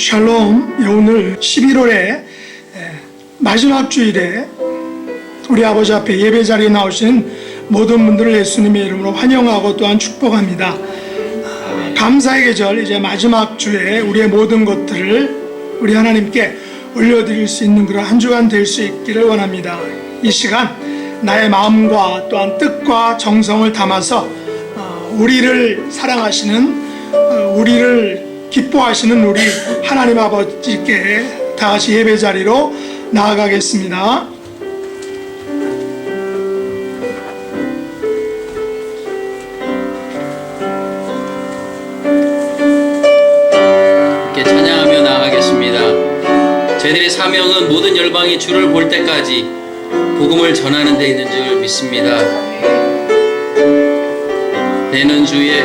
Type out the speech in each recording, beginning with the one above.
샬롬. 오늘 11월의 마지막 주일에 우리 아버지 앞에 예배 자리에 나오신 모든 분들을 예수님의 이름으로 환영하고 또한 축복합니다. 감사의 계절, 이제 마지막 주에 우리의 모든 것들을 우리 하나님께 올려드릴 수 있는 그런 한 주간 될 수 있기를 원합니다. 이 시간 나의 마음과 또한 뜻과 정성을 담아서 우리를 사랑하시는, 우리를 기뻐하시는 우리 하나님 아버지께 다 같이 예배 자리로 나아가겠습니다. 함께 찬양하며 나아가겠습니다. 저희들의 사명은 모든 열방이 주를 볼 때까지 복음을 전하는 데 있는 줄 믿습니다. 내는 주의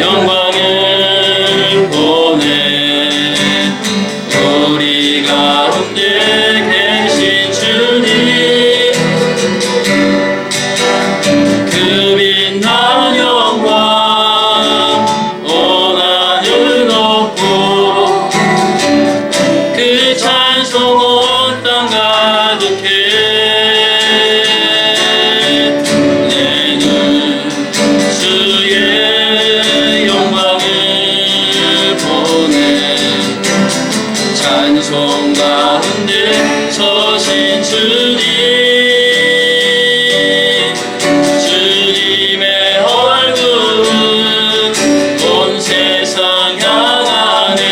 영광을 보내 우리 가운데 계신 주님 그 빛난 영광 온 하늘 높고 그 찬송 온 땅 가득해 찬송 가운데 서신 주님 주님의 얼굴은 온 세상 향하네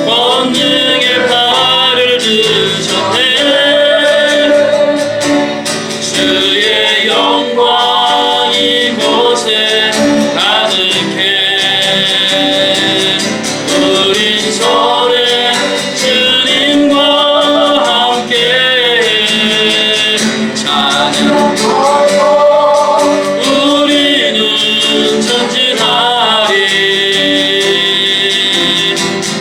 권능의 발을 드셨네 주의 영광 이곳에 가득해 우린 손에 주님과 함께 찬양하여 우리는 전진하리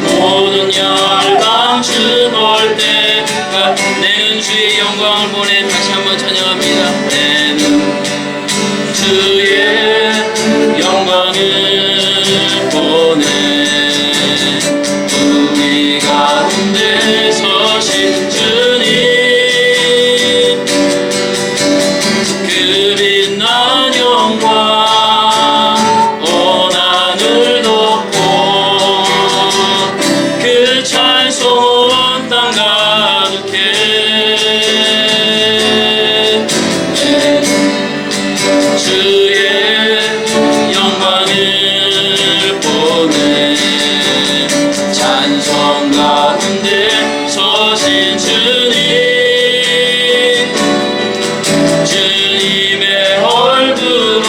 모든 열방 주 볼 때가 내는 주의 영광을 보내 다시 한번 찬양합니다. 내는 주의 영광을 보내 우리 가운데 서신 주님 그 빛난 영광 온 하늘 덮고 그 찬송 온 땅 가득해 주의 영광을 보내 찬송 가운데 서신 주님 주님의 얼굴은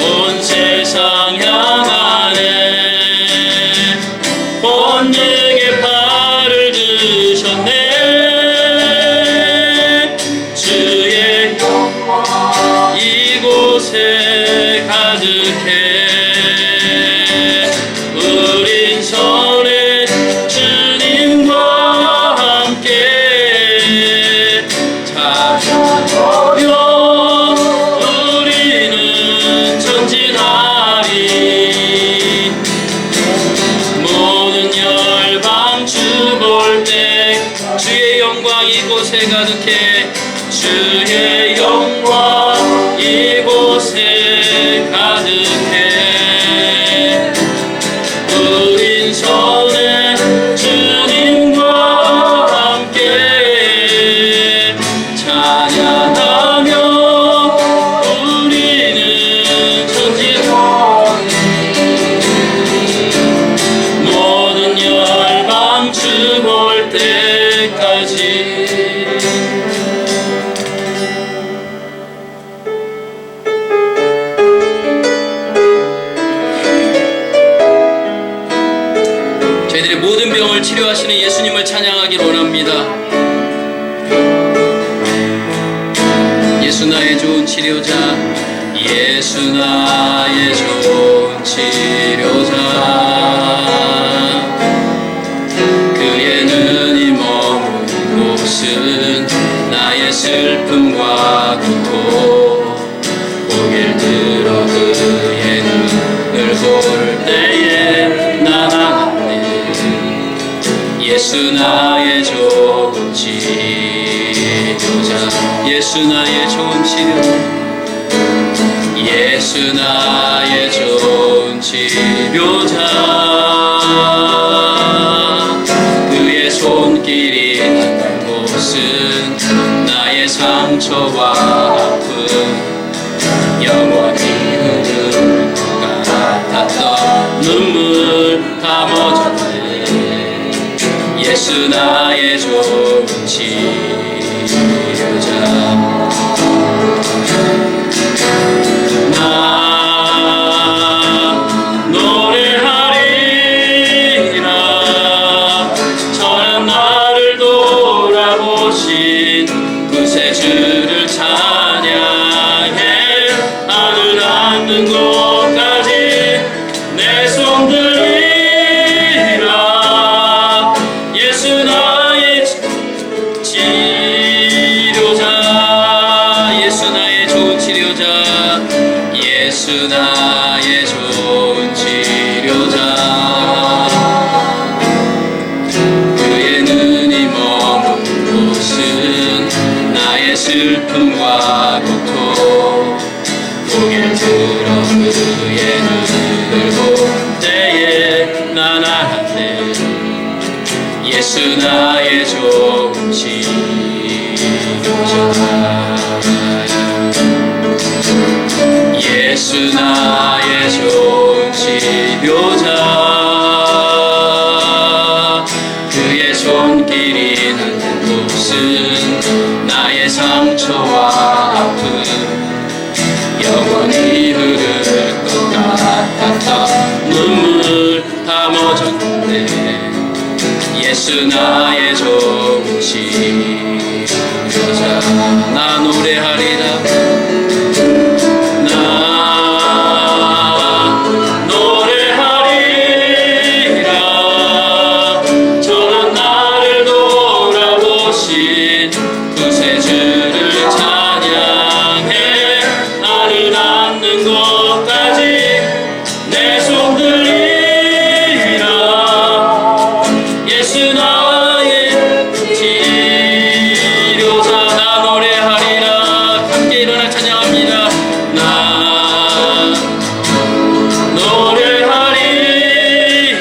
온 세상 향하네 권능의 발을 드셨네 주의 영광 이곳에 가득해 우린 손에 주님과 함께 찬양하며 우리는 전진하리 모든 열방 주 볼 때 주의 영광 이곳에 가득해 주의 영광 이곳에 가득해 우린 손에 주님과 함께 찬양하며 우리는 전진하리 모든 열방 주 볼 때까지 저희들의 모든 병을 치료하시는 예수님을 찬양하길 원합니다. 예수 나의 좋은 치료자 예수 나의 좋은 치료자 그의 눈이 머문 곳은 나의 슬픔과 고통 볼 때에 나나네 예수 나의 좋은 치료자 예수 나의 좋은 치료자 예수 나의 좋은 치료자 그의 손길이 닿는 곳은 나의 상처와 아픔 영원히 흐를 것 같았던 눈물 다 멎었네 예수 나의 좋은 치료자 나 노래하리라 저는 나를 돌아보신 구세주를 찬양해 하늘 닿는 곳까지 내 손 들리라 예수 나의 치료자 예수 나의 좋은 치료자 예수 나의 좋은 치료자 그의 눈이 머문 곳은 나의 슬픔과 고통 고개를 들어 그의 눈을 볼 때에 나나한데 예수 나의 좋은 치료자 예수 나의 좋은 치료자 그의 손길이 닿는 곳은 나의 상처와 아픔 영원히 흐를 것 같았던 눈물 다 멎었는데 예수 나의 좋은 치료자 나 노래하리라 나 노래하리라 저는 나를 돌아보신 구세주를 찬양해 나를 닿는 곳까지 내 손 들리라 예수 나의 치료자 나 노래하리라 함께 일어나 찬양합니다 나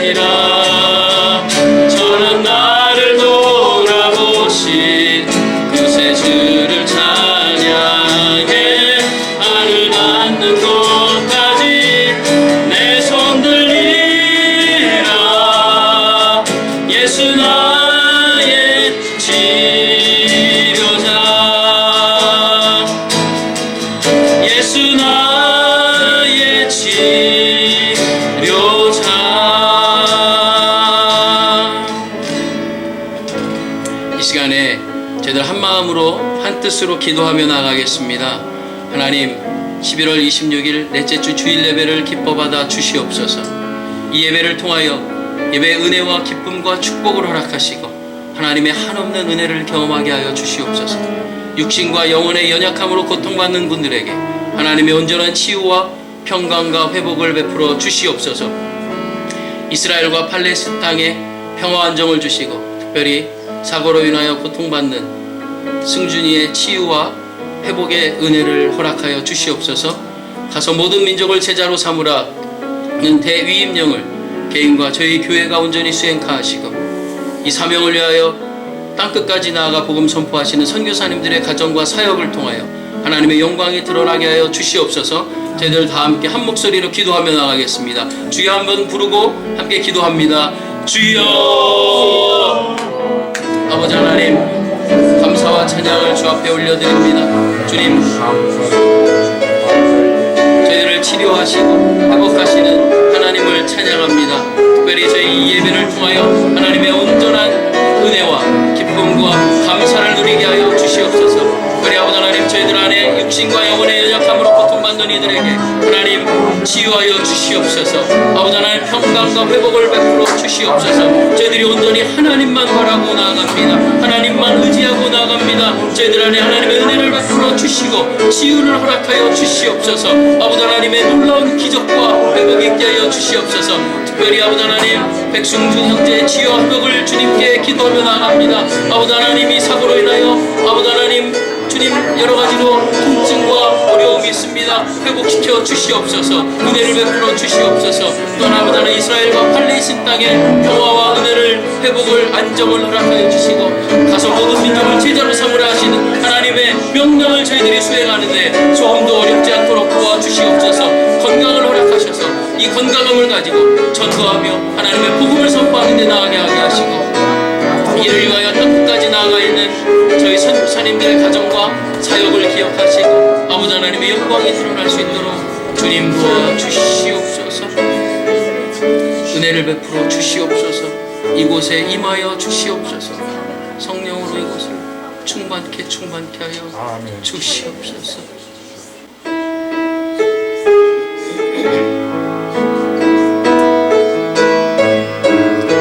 노래하리라 저는 나를 돌아보신 구세주를 찬양해 하늘 닿는 곳까지 내 손 들리라 예수 나의 치료자 예수 나의 치료자 이 시간에 저희들 한 마음으로 한 뜻으로 기도하며 나가겠습니다. 하나님 11월 26일 넷째 주 주일 예배를 기뻐 받아 주시옵소서. 이 예배를 통하여 예배의 은혜와 기쁨과 축복을 허락하시고 하나님의 한없는 은혜를 경험하게 하여 주시옵소서. 육신과 영혼의 연약함으로 고통받는 분들에게 하나님의 온전한 치유와 평강과 회복을 베풀어 주시옵소서. 이스라엘과 팔레스타인 땅에 평화 안정을 주시고 특별히 사고로 인하여 고통받는 승준이의 치유와 회복의 은혜를 허락하여 주시옵소서. 가서 모든 민족을 제자로 삼으라는 대위임령을 개인과 저희 교회가 온전히 수행하시고 이 사명을 위하여 땅끝까지 나아가 복음 선포하시는 선교사님들의 가정과 사역을 통하여 하나님의 영광이 드러나게 하여 주시옵소서. 저희들 다 함께 한 목소리로 기도하며 나가겠습니다. 주여 한번 부르고 함께 기도합니다. 주여 아버지 하나님 감사와 찬양을 주 앞에 올려드립니다. 주님 저희를 치료하시고 회복하시는 하나님을 찬양합니다. 특별히 저희 이 예배를 통하여 하나님의 온전한 은혜와 기쁨과 감사를 누리게 하여 주시옵소서. 특별히 아버지 하나님 저희들 안에 육신과 영혼의 연약함으로 고통받는 이들에게 하나님 치유하여 주시옵소서. 아버지 하나님 평강과 회복을 베풀어 주시옵소서. 저희들이 온전히 하나님만 바라고 나아갑니다. 하나님만 의지하고 나아갑니다. 저희들 안에 하나님의 은혜를 베풀어 주시고 치유를 허락하여 주시옵소서. 아버지 하나님의 놀라운 기적과 회복이 있게 하여 주시옵소서. 특별히 아버지 하나님 백승준 형제의 치유와 회복을 주님께 기도하며 나아갑니다. 아버지 하나님이 사고로 인하여 아버지 하나님 주님 여러 가지로 통증과 어려움이 있습니다. 회복시켜 주시옵소서. 은혜를 베풀어 주시옵소서. 또한 아버지 하나님 이스라엘과 팔레스틴 땅에 평화와 은혜를 회복을 안정을 허락하여 주시고 가서 모든 민족을 제자로 삼으라 하시는 하나님의 명령을 저희들이 수행하는데 조금도 어렵지 않도록 도와주시옵소서. 건강을 허락하셔서 이 건강함을 가지고 전거하며 하나님의 복음을 선포하는 데 나아가게 하시고 이를 위하여 땅끝까지 나아가 있는 저희 선교사님들의 가정과 사역을 기억하시고 아버지 하나님의 영광이 드러날 수 있도록 주님 도와주시옵소서. 은혜를 베풀어 주시옵소서. 이곳에 임하여 주시옵소서. 성령으로 이곳을 충만케 하여 주시옵소서.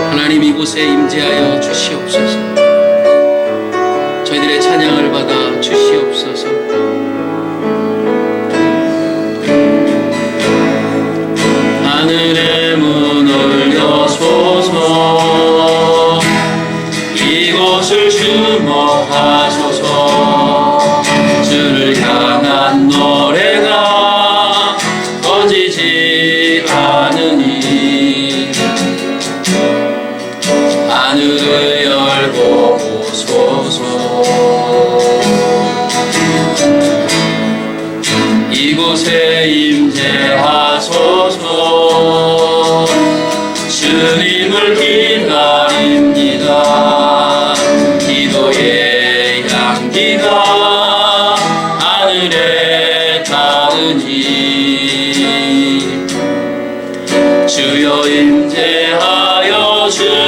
하나님 이곳에 임재하여 주시옵소서. 저희들의 찬양을 받아 주시옵소서. 하늘의 문을 여소서. 이곳을 주목하소서. 주를 향한 노래가 꺼지지 않으니 하늘을 열고 보소서. 이곳에 임재하소서. 주님을 기다립니다. 기도의 향기가 하늘에 닿으니 주여 임재하여 주소서.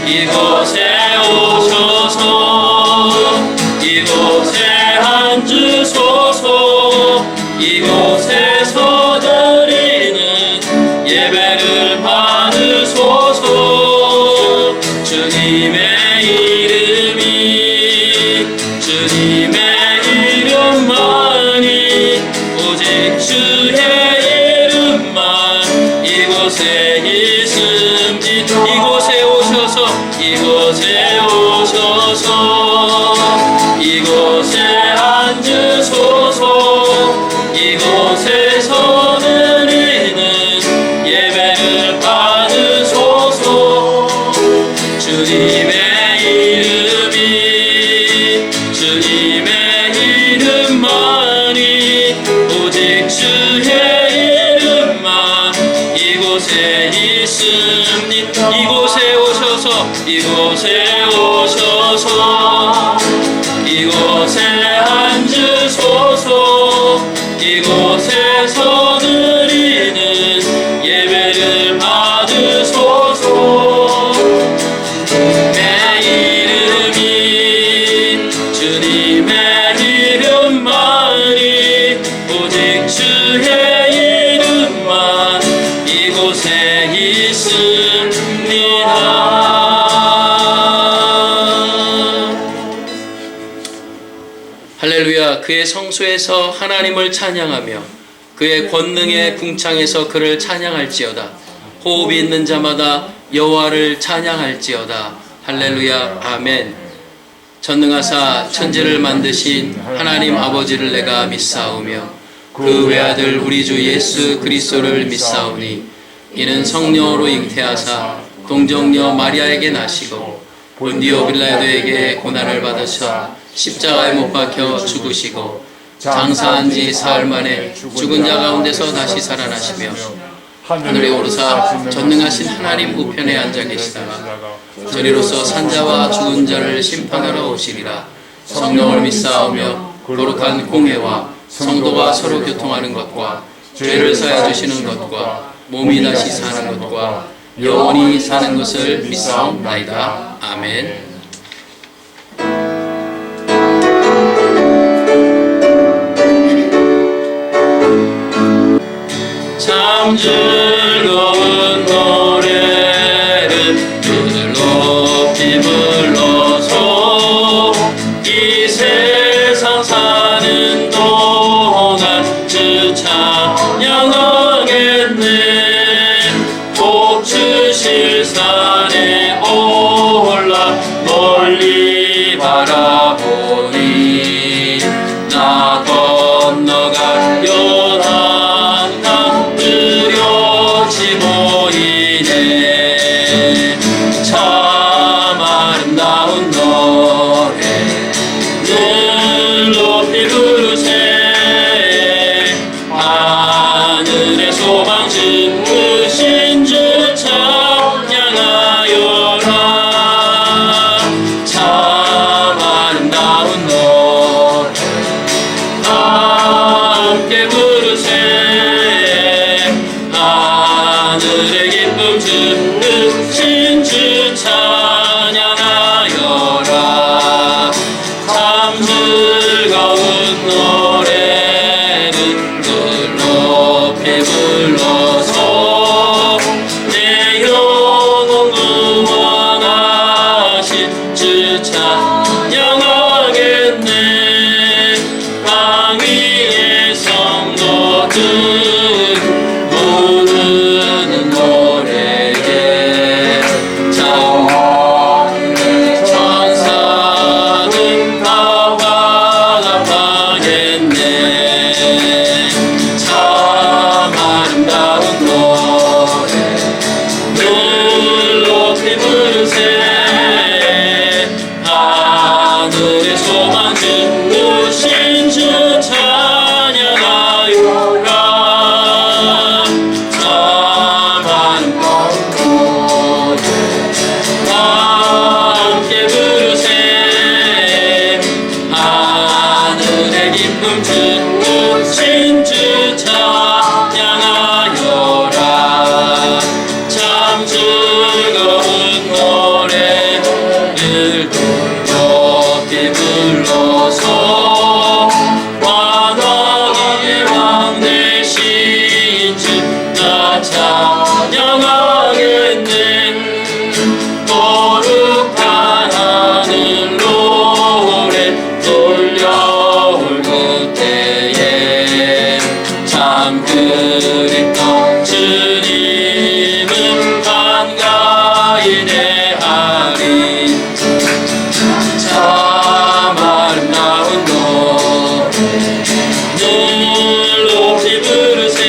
이곳에 오셔서 이곳에 앉으소서. 이곳에서 드리는 예배를 받으소서. 주님의 이름만이 오직 주의 이름만 이곳에 있습니다. 이곳에 오셔서 이곳에 앉으소서. 이곳에서 드리는 예배를 받으소서. 주님의 이름만이 오직 주의 이름만 이곳에 있습니다. 이곳에 오셔서 이곳에 앉으소서. 이곳에서 드리는 예배를 받으소서. 주님의 이름만이 오직 주의 이름만 이곳에 있습니다. 할렐루야. 그의 성소에서 하나님을 찬양하며 그의 권능의 궁창에서 그를 찬양할지어다. 호흡이 있는 자마다 여호와를 찬양할지어다. 할렐루야. 아멘. 전능하사 천지를 만드신 하나님 아버지를 내가 믿사오며 그 외아들 우리 주 예수 그리스도를 믿사오니 이는 성령으로 잉태하사 동정녀 마리아에게 나시고 본디오 빌라도에게 고난을 받으사 십자가에 못 박혀 죽으시고 장사한 지 사흘 만에 죽은 자 가운데서 다시 살아나시며 하늘에 오르사 전능하신 하나님 우편에 앉아 계시다가 저리로서 산자와 죽은 자를 심판하러 오시리라. 성령을 믿사오며 거룩한 공회와 성도가 서로 교통하는 것과 죄를 사해 주시는 것과 몸이 다시 사는 것과 영원히 사는 것을 믿사옵나이다. 아멘. 참 즐거운 노래를 눈을 높이 불러서 이 세상 사는 동안 주 찬양하겠네. 복주실 산에 올라 멀리 바라보니 나 건너가 연한 강 뚜렷이 보이네. 참 아름다운 노래 늘 높이 부르세. 하늘의 소망 주신 주 찬양하여라. 참 아름다운 노래 함께 부르세. 하늘의 기쁨 주신 주 찬양하여라. 참 즐거운 노래를 늘 높이 불러서 내 영혼 구원하신 주 찬양하겠네. 땅 위의 성도들 부르는 노래에 참 천사는 다 화답하겠네. 참 아름다운 노래 늘 높이 부르세. 하늘의 소망 주신 주 찬양하여라. 참 아름다운 노래 함께 부르세. 하늘의 기쁨 주신 주 찬양하여라. 참 즐거운 노래를 높이 불러서 만왕의 왕 되신 주 나 찬양하겠네. 거룩한 하늘 노래 돌려올 그때에 참 그립던 주님을 반가이 대하리. 참 아름다운 노래 늘 높이 부르세.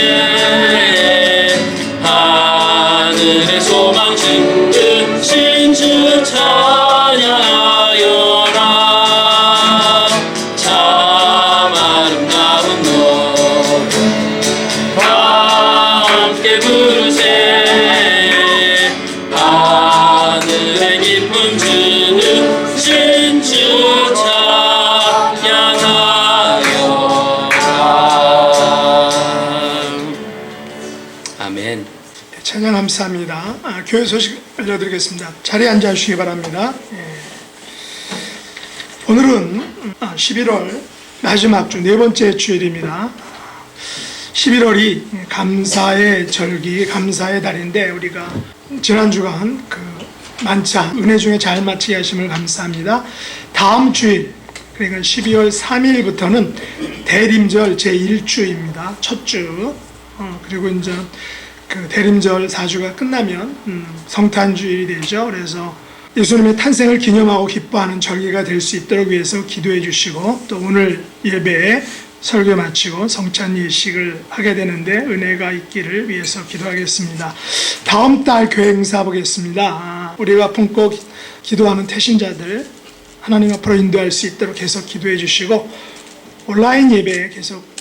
하늘의 소망 주신 주 찬양하여라. 참 아름다운 노래 함께 부르세. 하늘의 기쁨 주신 주 찬양하여라. 아멘. 찬양 감사합니다. 교회 소식 알려드리겠습니다. 자리에 앉아주시기 바랍니다. 오늘은 11월 마지막 주 네 번째 주일입니다. 11월이 감사의 절기, 감사의 달인데 우리가 지난 주간 그 만찬 은혜 중에 잘 마치게 하심을 감사합니다. 다음 주일 그러니까 12월 3일부터는 대림절 제1주입니다. 첫 주. 그리고 이제 그 대림절 4주가 끝나면 성탄주일이 되죠. 그래서 예수님의 탄생을 기념하고 기뻐하는 절기가 될 수 있도록 위해서 기도해 주시고, 또 오늘 예배에 설교 마치고 성찬 예식을 하게 되는데 은혜가 있기를 위해서 기도하겠습니다. 다음 달 교회 행사 보겠습니다. 우리가 품고 기도하는 태신자들 하나님 앞으로 인도할 수 있도록 계속 기도해 주시고, 온라인 예배 계속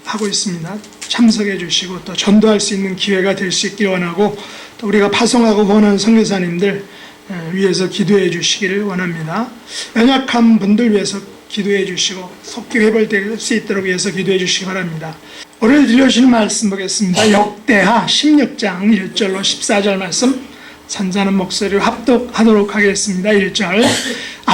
하고 있습니다. 참석해 주시고 또 전도할 수 있는 기회가 될 수 있기를 원하고, 또 우리가 파송하고 후원하는 선교사님들 위해서 기도해 주시기를 원합니다. 연약한 분들 위해서 기도해 주시고 속기 회복될 수 있도록 위해서 기도해 주시기 바랍니다. 오늘 들려주시는 말씀 보겠습니다. 역대하 16장 1절로 14절 말씀, 잔잔한 목소리로 합독하도록 하겠습니다. 1절.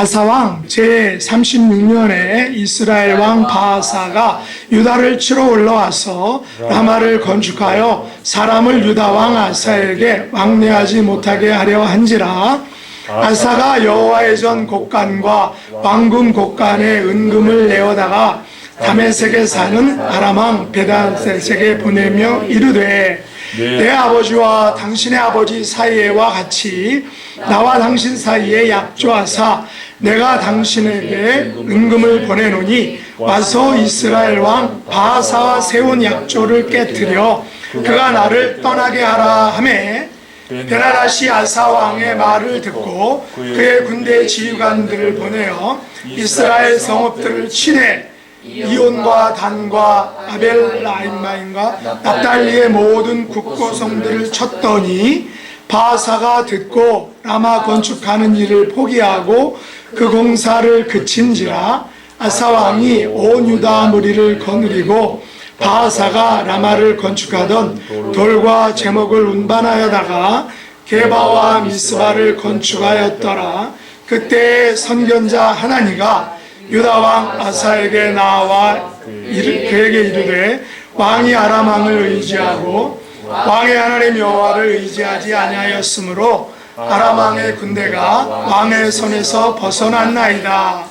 아사왕 제36년에 이스라엘 왕 바하사가 유다를 치러 올라와서 라마를 건축하여 사람을 유다 왕 아사에게 왕래하지 못하게 하려 한지라. 아사가 여호와의 전 곡간과 왕궁 곡간에 은금을 내어다가 다메섹에 사는 아람 왕 베다셋에게 보내며 이르되 내 아버지와 당신의 아버지 사이에와 같이 나와 당신 사이에 약조하사 내가 당신에게 은금을 보내노니 와서 이스라엘 왕 바하사와 세운 약조를 깨뜨려 그가 나를 떠나게 하라 하매 베나다시 아사 왕의 말을 듣고 그의 군대 지휘관들을 보내어 이스라엘 성읍들을 치되 이온과 단과 아벨라임마임과 납달리의 모든 국고성들을 쳤더니 바하사가 듣고 라마 건축하는 일을 포기하고 그 공사를 그친지라. 아사 왕이 온 유다 무리를 거느리고 바하사가 라마를 건축하던 돌과 제목을 운반하여다가 게바와 미스바를 건축하였더라. 그때 선견자 하나니가 유다 왕 아사에게 나와 그에게 이르되 왕이 아람 왕을 의지하고 왕의 하나님 여호와를 의지하지 아니하였으므로 아람 왕의 군대가 왕의 손에서 벗어났나이다.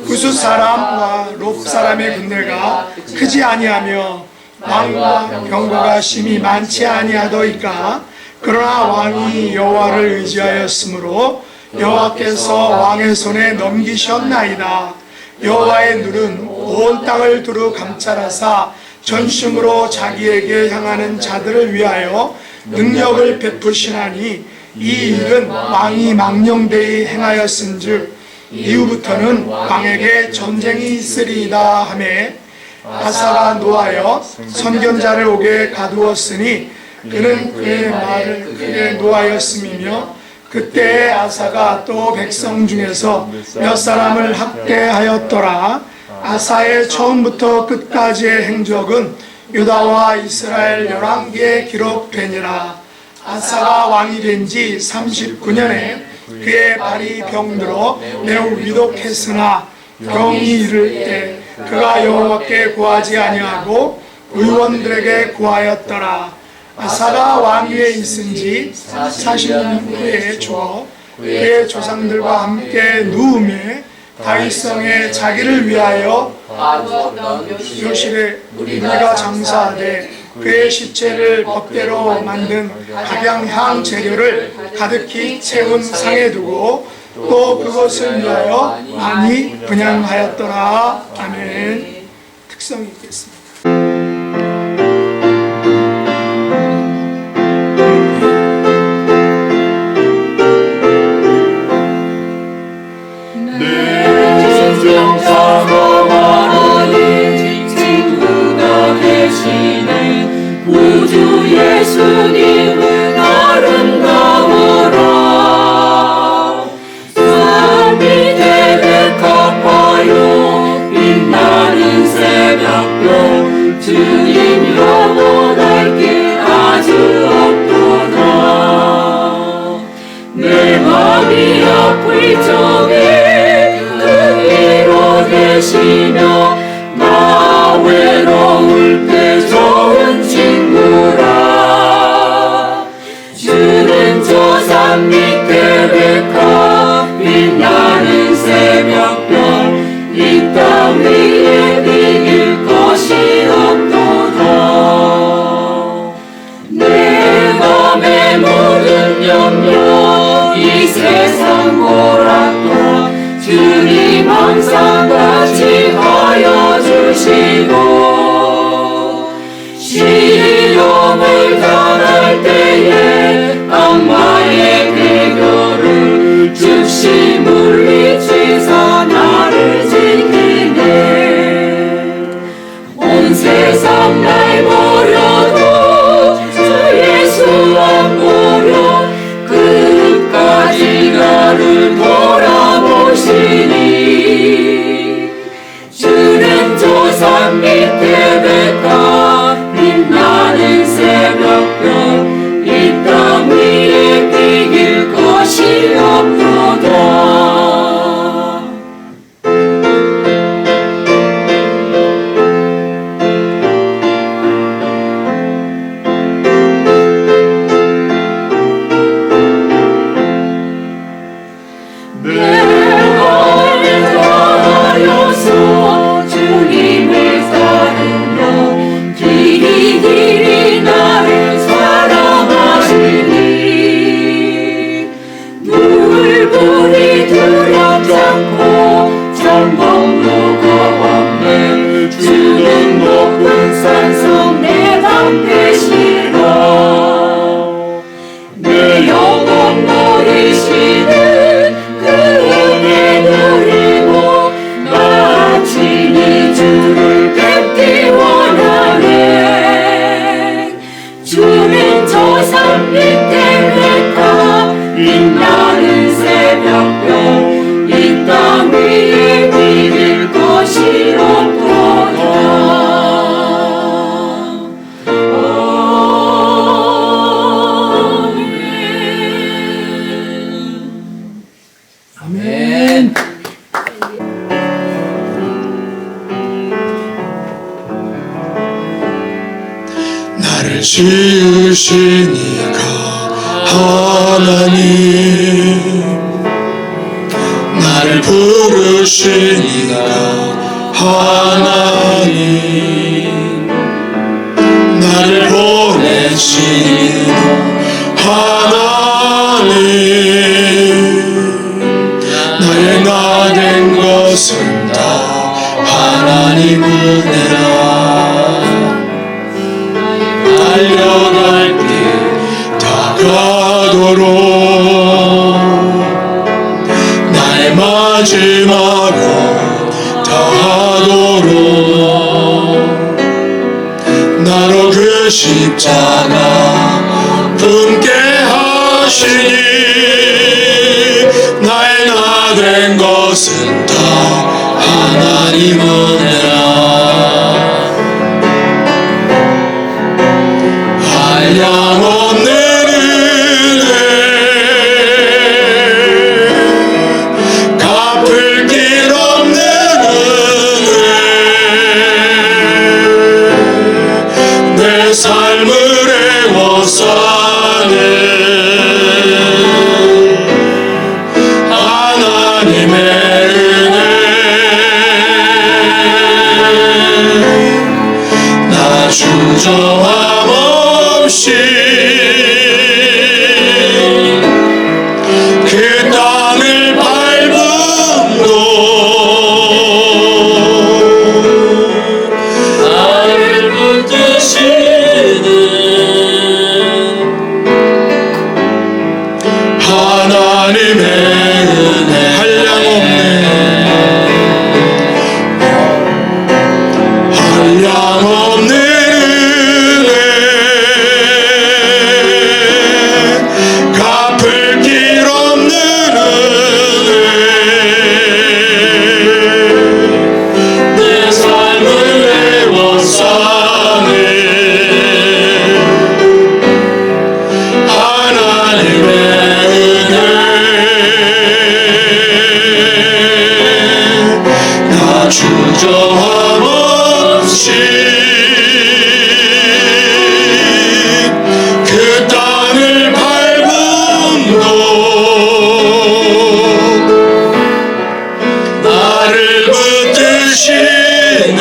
구스 사람과 롭 사람의 군대가 크지 아니하며 왕과 병거가 심히 많지 아니하더이까. 그러나 왕이 여호와를 의지하였으므로 여호와께서 왕의 손에 넘기셨나이다. 여호와의 눈은 온 땅을 두루 감찰하사 전심으로 자기에게 향하는 자들을 위하여 능력을 베푸시나니 이 일은 왕이 망령되이 행하였은즉 이후부터는 왕에게 전쟁이 있으리이다 하매 아사가 노하여 선견자를 옥에 가두었으니 그는 그의 말을 크게 노하였음이며 그때 아사가 또 백성 중에서 몇 사람을 학대하였더라. 아사의 처음부터 끝까지의 행적은 유다와 이스라엘 11개에 기록되니라. 아사가 왕이 된 지 39년에 그의 발이 병들어 매우 위독했으나 병이 이를 때 그가 여호와께 구하지 아니하고 의원들에게 구하였더라. 아사가 왕위에 있은 지 40년 후에 죽어 그의 조상들과 함께 누움에 다윗성에 자기를 위하여 요실에 우리가 장사하되 그의 시체를 법대로 만든 각양향 재료를 가득히 채운 상에 두고 또 그것을 위하여 많이 분향하였더라. 아멘. 특성이 있겠습니다. 우주 예수님은 아름다워라. 산 밑에 백합화요 빛나는 새벽별 주님 영원할 길 아주 없도다. 내 맘이 아플 적에 그 위로 계시며 나 외로울 때 좋은 친구라. 주는 저 산 밑에 백합 빛나는 새벽별 이 땅 위에 비길 것이 없도다. 내 맘의 모든 염려 이 세상 보라도 주님 항상 같이 하여 주시고 시험을 당할 때에 악마의 궤교를 즉시 물리치사 나를 지키네. 온 세상 날 버려도 주 예수 안 버려 끝까지 나를 돌아보시니. 주는 저 산 밑에 백합 빛나는 새벽 지으시니가 하나님, 나를 부르시니가 하나님, 나를 보내시니 하나님, 나의 나 된 것은 다 하나님 은혜라. 달려갈 길 다가도록 나의 마지막을 다하도록 나로 그 십자가 품게 하시니 나의 나 된 것은 다 하나님 은혜라. 한량없는 은혜, 갚을 길 없는 은혜, 내 삶을 애워싸네. 하나님의 은혜, 나 주저함 없이 그 땅을 밟음도 나를 붙드시는 하나님의 은혜, 한량없네, 한량없는 갚을 길 없는 은혜, 내 삶을 애워싸네. 하나님의 은혜, 나 주저함 없이 그 땅을 밟음도 나를 붙드시는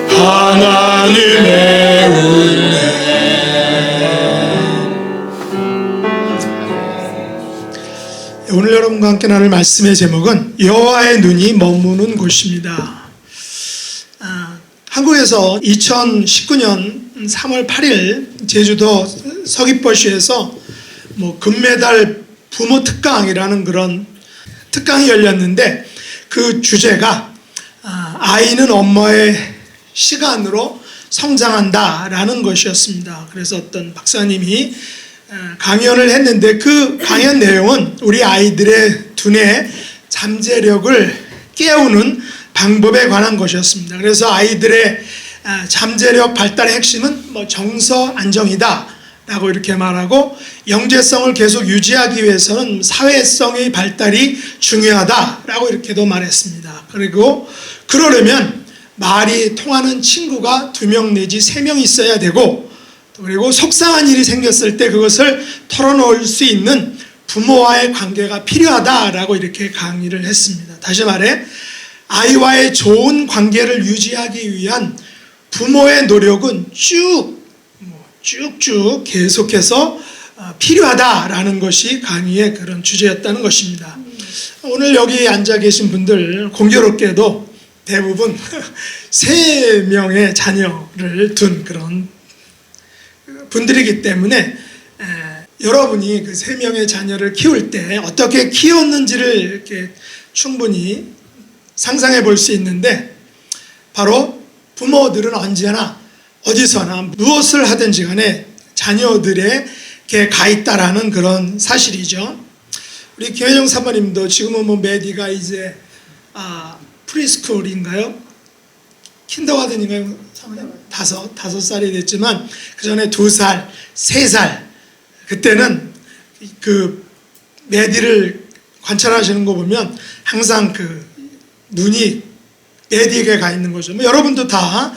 하나님의 은혜. 오늘 여러분과 함께 나눌 말씀의 제목은 여호와의 눈이 머무는 곳입니다. 한국에서 2019년 3월 8일 제주도 서귀포시에서 금메달 부모 특강이라는 그런 특강이 열렸는데, 그 주제가 아이는 엄마의 시간으로 성장한다라는 것이었습니다. 그래서 어떤 박사님이 강연을 했는데, 그 강연 내용은 우리 아이들의 두뇌 잠재력을 깨우는 방법에 관한 것이었습니다. 그래서 아이들의 잠재력 발달의 핵심은 정서 안정이다 라고 이렇게 말하고, 영재성을 계속 유지하기 위해서는 사회성의 발달이 중요하다라고 이렇게도 말했습니다. 그리고 그러려면 말이 통하는 친구가 2명 내지 3명 있어야 되고, 그리고 속상한 일이 생겼을 때 그것을 털어놓을 수 있는 부모와의 관계가 필요하다라고 이렇게 강의를 했습니다. 다시 말해 아이와의 좋은 관계를 유지하기 위한 부모의 노력은 쭉쭉 계속해서 필요하다라는 것이 강의의 그런 주제였다는 것입니다. 오늘 여기 앉아 계신 분들 공교롭게도 대부분 3명의 자녀를 둔 그런 분들이기 때문에 여러분이 그 3명의 자녀를 키울 때 어떻게 키웠는지를 이렇게 충분히 상상해 볼 수 있는데, 바로 부모들은 언제나 어디서나 무엇을 하든지 간에 자녀들에게 가 있다라는 그런 사실이죠. 우리 김혜정 사모님도 지금은 메디가 이제 프리스쿨인가요? 킨더가든인가요? 사모님? 5살이 됐지만 그 전에 2살, 3살 그때는 그 메디를 관찰하시는 거 보면 항상 그 눈이 메딕에 가 있는 거죠. 뭐 여러분도 다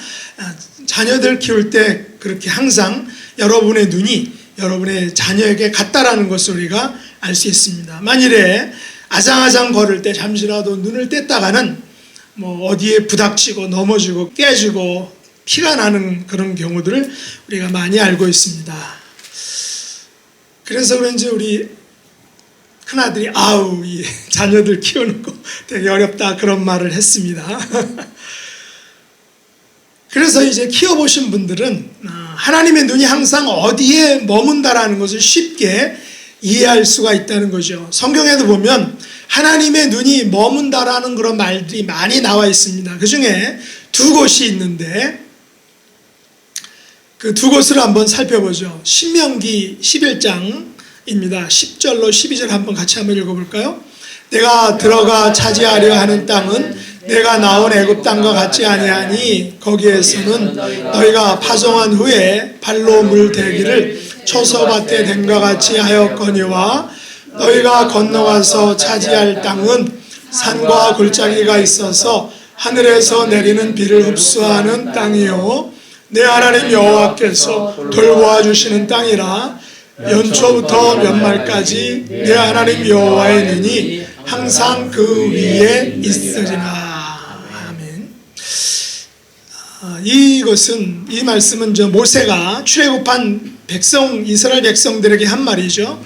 자녀들 키울 때 그렇게 항상 여러분의 눈이 여러분의 자녀에게 같다라는 것을 우리가 알 수 있습니다. 만일에 아장아장 걸을 때 잠시라도 눈을 뗐다가는 뭐 어디에 부닥치고 넘어지고 깨지고 피가 나는 그런 경우들을 우리가 많이 알고 있습니다. 그래서 그런지 우리 큰아들이 아우 이 자녀들 키우는 거 되게 어렵다 그런 말을 했습니다. 그래서 이제 키워보신 분들은 하나님의 눈이 항상 어디에 머문다라는 것을 쉽게 이해할 수가 있다는 거죠. 성경에도 보면 하나님의 눈이 머문다라는 그런 말들이 많이 나와 있습니다. 그 중에 두 곳이 있는데 그 두 곳을 한번 살펴보죠. 신명기 11장입니다. 10절로 12절 한번 같이 한번 읽어볼까요? 내가 들어가 차지하려 하는 땅은 내가 나온 애굽 땅과 같지 아니하니 거기에서는 너희가 파송한 후에 발로 물 대기를 초서밭에 댐과 같이 하였거니와 너희가 건너가서 차지할 땅은 산과 골짜기가 있어서 하늘에서 내리는 비를 흡수하는 땅이요 내 하나님 여호와께서 돌보아 주시는 땅이라 연초부터 연말까지 내 하나님 여호와의 눈이 항상 그 위에 있으리라. 아멘. 이 말씀은 모세가 출애굽한 이스라엘 백성들에게 한 말이죠.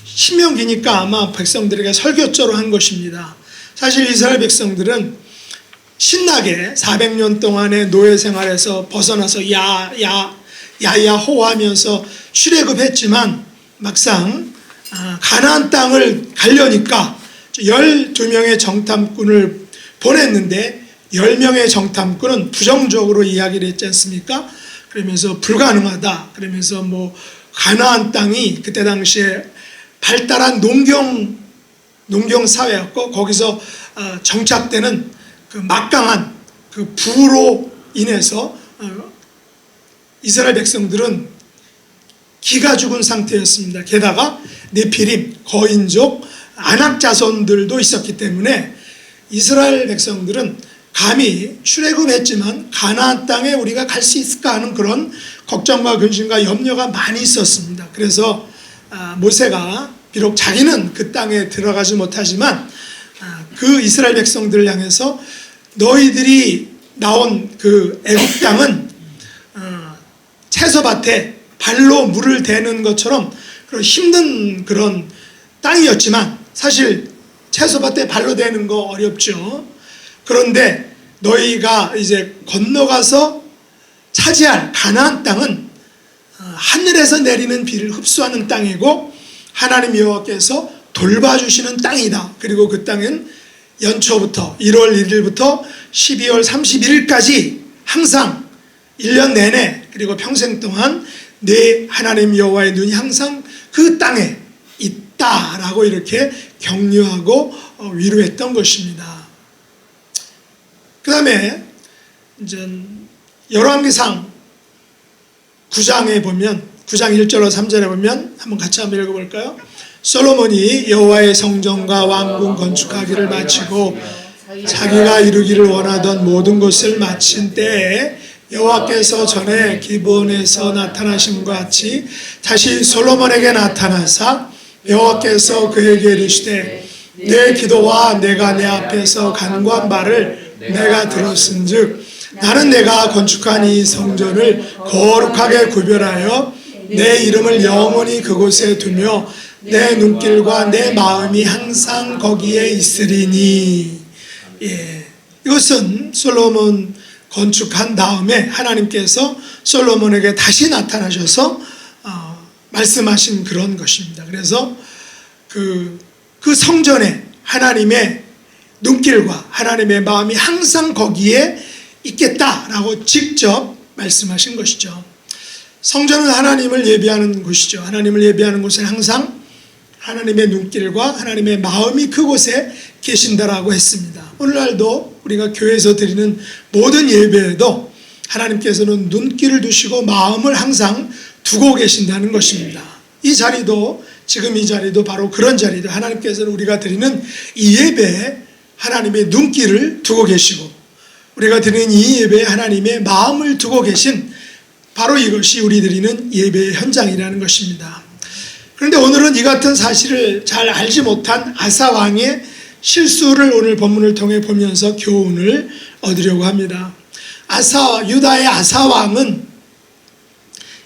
신명기니까 아마 백성들에게 설교조로 한 것입니다. 사실 이스라엘 백성들은 신나게 400년 동안의 노예 생활에서 벗어나서 야야호 하면서 출애굽했지만 막상 가나안 땅을 가려니까 12명의 정탐꾼을 보냈는데 10명의 정탐꾼은 부정적으로 이야기를 했지 않습니까? 그러면서 불가능하다. 그러면서 뭐 가나안 땅이 그때 당시에 발달한 농경 사회였고 거기서 정착되는 그 막강한 그 부로 인해서 이스라엘 백성들은 기가 죽은 상태였습니다. 게다가 네피림, 거인족, 아낙 자손들도 있었기 때문에 이스라엘 백성들은 감히 출애굽했지만 가나안 땅에 우리가 갈 수 있을까 하는 그런 걱정과 근심과 염려가 많이 있었습니다. 그래서 모세가 비록 자기는 그 땅에 들어가지 못하지만 그 이스라엘 백성들을 향해서 너희들이 나온 그 애굽 땅은 채소밭에 발로 물을 대는 것처럼 그런 힘든 그런 땅이었지만 사실 채소밭에 발로 대는 거 어렵죠. 그런데 너희가 이제 건너가서 차지할 가나안 땅은 하늘에서 내리는 비를 흡수하는 땅이고 하나님 여호와께서 돌봐주시는 땅이다. 그리고 그 땅은 연초부터 1월 1일부터 12월 31일까지 항상 1년 내내 그리고 평생 동안 내 하나님 여호와의 눈이 항상 그 땅에 있다라고 이렇게 격려하고 위로했던 것입니다. 그 다음에 이제 열왕기상 9장에 보면 9장 1절로 3절에 보면 한번 같이 한번 읽어볼까요? 솔로몬이 여호와의 성전과 왕궁 건축하기를 마치고 자기가 이루기를 원하던 모든 것을 마친 때에 여호와께서 전에 기브온에서 나타나심과 같이 다시 솔로몬에게 나타나사 여호와께서 그에게 이르시되 내 기도와 내가 내 앞에서 간구한 바를 내가 들었은즉 나는 내가 건축한 이 성전을 거룩하게 구별하여 내 이름을 영원히 그곳에 두며 내 눈길과 내 마음이 항상 거기에 있으리니. 이것은 솔로몬 건축한 다음에 하나님께서 솔로몬에게 다시 나타나셔서 말씀하신 그런 것입니다. 그래서 그 성전에 하나님의 눈길과 하나님의 마음이 항상 거기에 있겠다라고 직접 말씀하신 것이죠. 성전은 하나님을 예비하는 곳이죠. 하나님을 예비하는 곳은 항상 하나님의 눈길과 하나님의 마음이 그곳에 계신다라고 했습니다. 오늘날도 우리가 교회에서 드리는 모든 예배에도 하나님께서는 눈길을 두시고 마음을 항상 두고 계신다는 것입니다. 이 자리도 지금 이 자리도 바로 그런 자리도 하나님께서는 우리가 드리는 이 예배에 하나님의 눈길을 두고 계시고 우리가 드리는 이 예배에 하나님의 마음을 두고 계신 바로 이것이 우리 드리는 예배의 현장이라는 것입니다. 그런데 오늘은 이 같은 사실을 잘 알지 못한 아사 왕의 실수를 오늘 본문을 통해 보면서 교훈을 얻으려고 합니다. 유다의 아사 왕은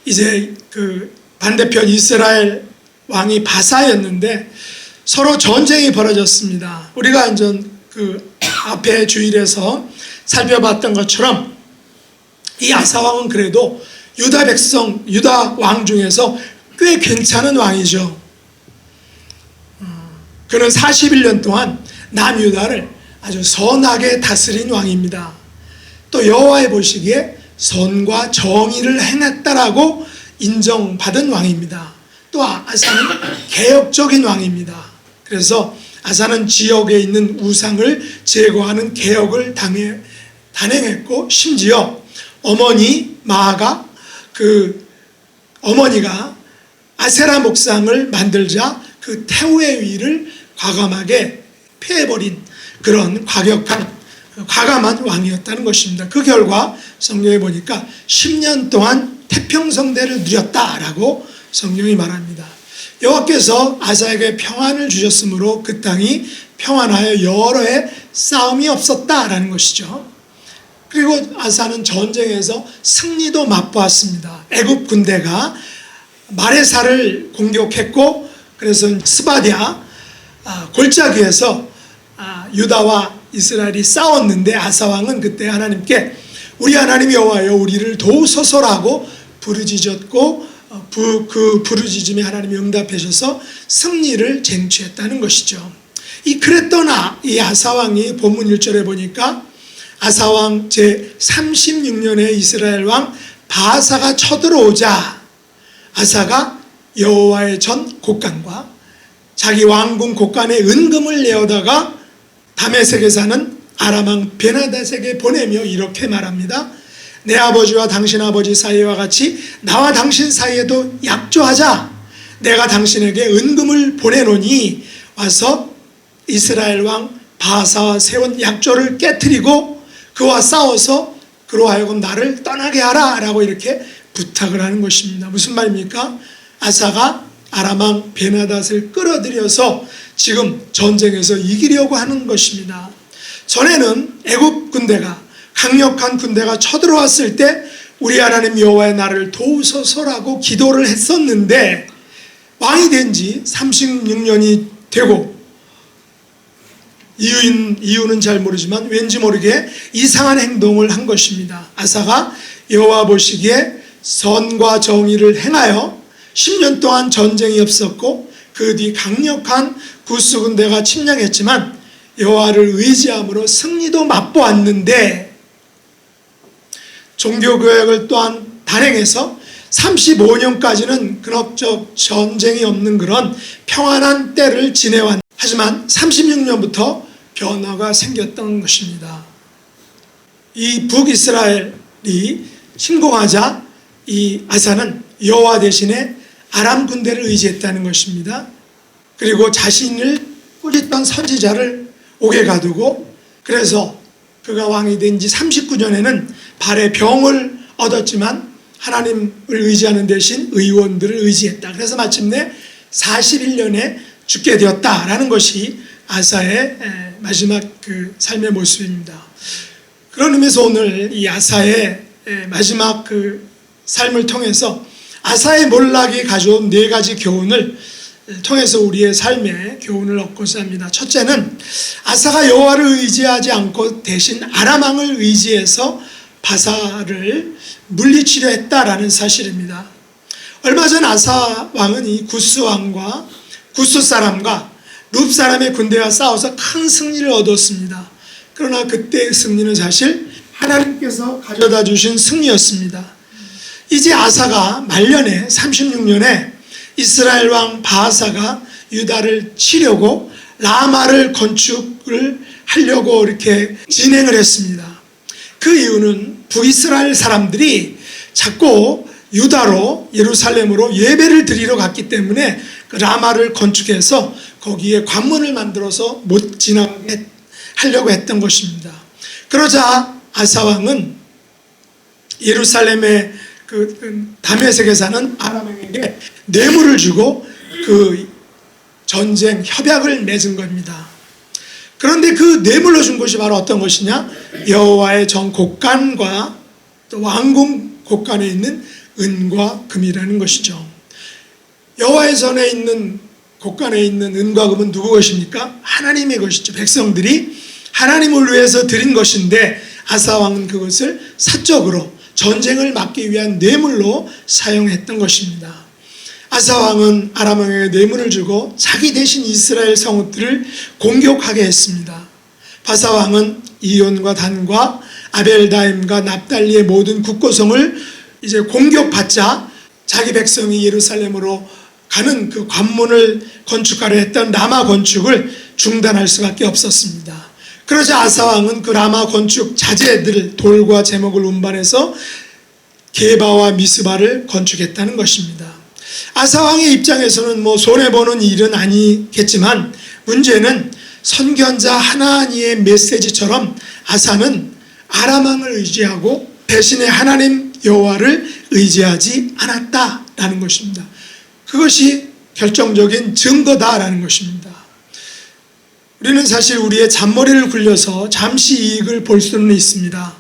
이제 그 반대편 이스라엘 왕이 바사였는데 서로 전쟁이 벌어졌습니다. 우리가 이제 그 앞에 주일에서 살펴봤던 것처럼 이 아사 왕은 그래도 유다 왕 중에서 꽤 괜찮은 왕이죠. 그는 41년 동안 남유다를 아주 선하게 다스린 왕입니다. 또 여호와의 보시기에 선과 정의를 행했다라고 인정받은 왕입니다. 또 아사는 개혁적인 왕입니다. 그래서 아사는 지역에 있는 우상을 제거하는 개혁을 단행했고, 심지어 어머니 마아가 어머니가 아세라 목상을 만들자 그 태우의 위를 과감하게 패해버린 그런 과감한 왕이었다는 것입니다. 그 결과 성경에 보니까 10년 동안 태평성대를 누렸다라고 성경이 말합니다. 여호와께서 아사에게 평안을 주셨으므로 그 땅이 평안하여 여러 해 싸움이 없었다라는 것이죠. 그리고 아사는 전쟁에서 승리도 맛보았습니다. 애굽 군대가 마레사를 공격했고, 그래서 스바디아 골짜기에서 유다와 이스라엘이 싸웠는데 아사 왕은 그때 하나님께 우리 하나님 여호와여 우리를 도우소서라고 부르짖었고, 그 부르짖음에 하나님이 응답해 주셔서 승리를 쟁취했다는 것이죠. 그랬던 이 아사 왕이 본문 1절에 보니까 아사 왕 제 36년에 이스라엘 왕 바사가 쳐들어오자 아사가 여호와의 전 곡간과 자기 왕궁 곡간에 은금을 내어다가 다메섹에 사는 아람 왕 베나닷에게 보내며 이렇게 말합니다. 내 아버지와 당신 아버지 사이와 같이 나와 당신 사이에도 약조하자. 내가 당신에게 은금을 보내노니 와서 이스라엘 왕 바사와 세운 약조를 깨뜨리고 그와 싸워서 그로 하여금 나를 떠나게 하라 라고 이렇게 부탁을 하는 것입니다. 무슨 말입니까? 아사가 아람 왕 베나닷을 끌어들여서 지금 전쟁에서 이기려고 하는 것입니다. 전에는 애굽 군대가 강력한 군대가 쳐들어왔을 때 우리 하나님 여호와의 나를 도우소서라고 기도를 했었는데 왕이 된 지 36년이 되고 이유는 잘 모르지만 왠지 모르게 이상한 행동을 한 것입니다. 아사가 여호와 보시기에 선과 정의를 행하여 10년 동안 전쟁이 없었고 그 뒤 강력한 구스 군대가 침략했지만 여호와를 의지함으로 승리도 맛보았는데 종교개혁을 또한 단행해서 35년까지는 그럭저럭 전쟁이 없는 그런 평안한 때를 지내왔. 하지만 36년부터 변화가 생겼던 것입니다. 이 북이스라엘이 침공하자 이 아사는 여호와 대신에 아람 군대를 의지했다는 것입니다. 그리고 자신을 꾸짖던 선지자를 옥에 가두고, 그래서 그가 왕이 된 지 39년에는 발에 병을 얻었지만 하나님을 의지하는 대신 의원들을 의지했다. 그래서 마침내 41년에 죽게 되었다라는 것이 아사의 마지막 그 삶의 모습입니다. 그런 의미에서 오늘 이 아사의 마지막 그 삶을 통해서 아사의 몰락이 가져온 4가지 교훈을 통해서 우리의 삶에 교훈을 얻고자 합니다. 첫째는 아사가 여호와를 의지하지 않고 대신 아람 왕을 의지해서 바사를 물리치려 했다라는 사실입니다. 얼마 전 아사 왕은 이 구스 왕과 구스 사람과 룹 사람의 군대와 싸워서 큰 승리를 얻었습니다. 그러나 그때의 승리는 사실 하나님께서 가져다 주신 승리였습니다. 이제 아사가 말년에 36년에 이스라엘 왕 바하사가 유다를 치려고 라마를 건축을 하려고 이렇게 진행을 했습니다. 그 이유는 북이스라엘 사람들이 자꾸 유다로 예루살렘으로 예배를 드리러 갔기 때문에 그 라마를 건축해서 거기에 관문을 만들어서 못 지나게 하려고 했던 것입니다. 그러자 아사 왕은 예루살렘의 그 다메섹에 사는 아람 왕에게 뇌물을 주고 그 전쟁 협약을 맺은 겁니다. 그런데 그 뇌물로 준 것이 바로 어떤 것이냐? 여호와의 정 곡간과 또 왕궁 곡간에 있는 은과 금이라는 것이죠. 여호와의 전에 있는 곡간에 있는 은과 금은 누구 것입니까? 하나님의 것이죠. 백성들이 하나님을 위해서 드린 것인데 아사 왕은 그것을 사적으로 전쟁을 막기 위한 뇌물로 사용했던 것입니다. 아사 왕은 아람 왕에게 뇌물을 주고 자기 대신 이스라엘 성읍들을 공격하게 했습니다. 바사 왕은 이온과 단과 아벨다임과 납달리의 모든 국고성을 이제 공격받자 자기 백성이 예루살렘으로 가는 그 관문을 건축하려 했던 라마 건축을 중단할 수밖에 없었습니다. 그러자 아사 왕은 그 라마 건축 자재들 돌과 제목을 운반해서 게바와 미스바를 건축했다는 것입니다. 아사 왕의 입장에서는 뭐 손해보는 일은 아니겠지만 문제는 선견자 하나니의 메시지처럼 아사는 아람 왕을 의지하고 대신에 하나님 여호와를 의지하지 않았다라는 것입니다. 그것이 결정적인 증거다라는 것입니다. 우리는 사실 우리의 잔머리를 굴려서 잠시 이익을 볼 수는 있습니다.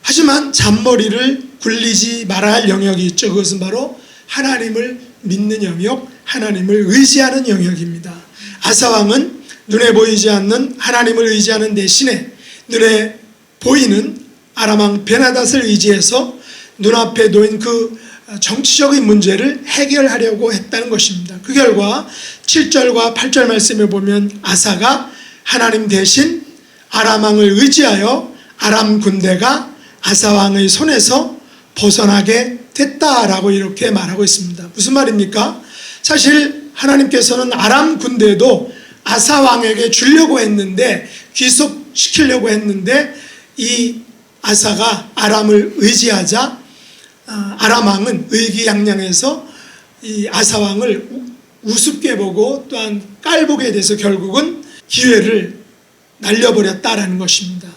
하지만 잔머리를 굴리지 말아야 할 영역이 있죠. 그것은 바로 하나님을 믿는 영역, 하나님을 의지하는 영역입니다. 아사 왕은 눈에 보이지 않는 하나님을 의지하는 대신에 눈에 보이는 아람 왕 베나닷을 의지해서 눈앞에 놓인 그 정치적인 문제를 해결하려고 했다는 것입니다. 그 결과 7절과 8절 말씀에 보면 아사가 하나님 대신 아람 왕을 의지하여 아람 군대가 아사 왕의 손에서 벗어나게 됐다라고 이렇게 말하고 있습니다. 무슨 말입니까? 사실 하나님께서는 아람 군대도 아사 왕에게 주려고 했는데, 귀속시키려고 했는데, 이 아사가 아람을 의지하자 아람 왕은 의기양양해서 이 아사 왕을 우습게 보고 또한 깔보게 돼서 결국은 기회를 날려버렸다라는 것입니다.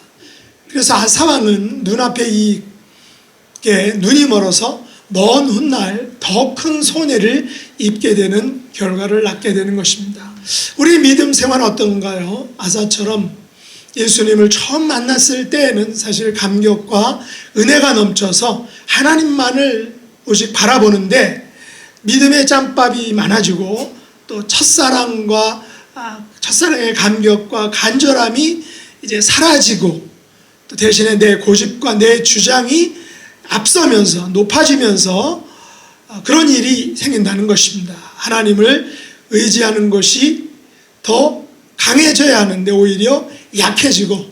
그래서 아사 왕은 눈앞에 이게 눈이 멀어서 먼 훗날 더 큰 손해를 입게 되는 결과를 낳게 되는 것입니다. 우리 믿음 생활은 어떤가요? 아사처럼 예수님을 처음 만났을 때에는 사실 감격과 은혜가 넘쳐서 하나님만을 오직 바라보는데 믿음의 짬밥이 많아지고 또 첫사랑의 감격과 간절함이 이제 사라지고 또 대신에 내 고집과 내 주장이 앞서면서 높아지면서 그런 일이 생긴다는 것입니다. 하나님을 의지하는 것이 더 강해져야 하는데 오히려 약해지고